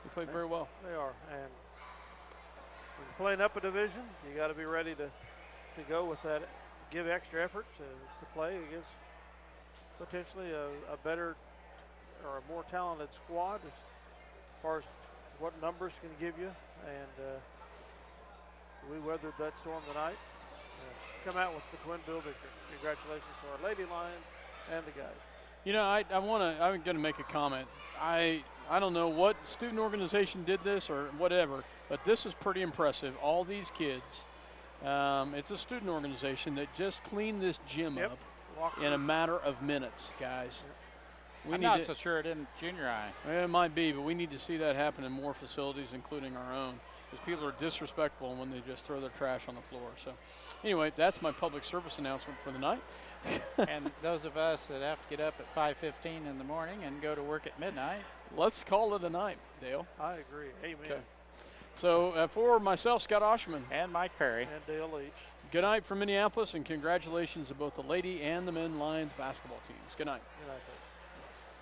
They played very well. They are. And when you're playing up a division, you got to be ready to go with that, give extra effort to play against potentially a better or a more talented squad as far as what numbers can give you. And we weathered that storm tonight. Come out with the twin bill victory. Congratulations to our Lady Lions and the guys. I'm going to make a comment. I don't know what student organization did this or whatever, but this is pretty impressive. All these kids, it's a student organization that just cleaned this gym up in a matter of minutes, guys. I'm not so sure it in junior high. It might be, but we need to see that happen in more facilities, including our own, because people are disrespectful when they just throw their trash on the floor. So anyway, that's my public service announcement for the night. And those of us that have to get up at 5:15 in the morning and go to work at midnight. Let's call it a night, Dale. I agree. Amen. Okay. So for myself, Scott Ausherman. And Mike Perry. And Dale Leech. Good night from Minneapolis, and congratulations to both the Lady and the Men Lions basketball teams. Good night. Good night, folks.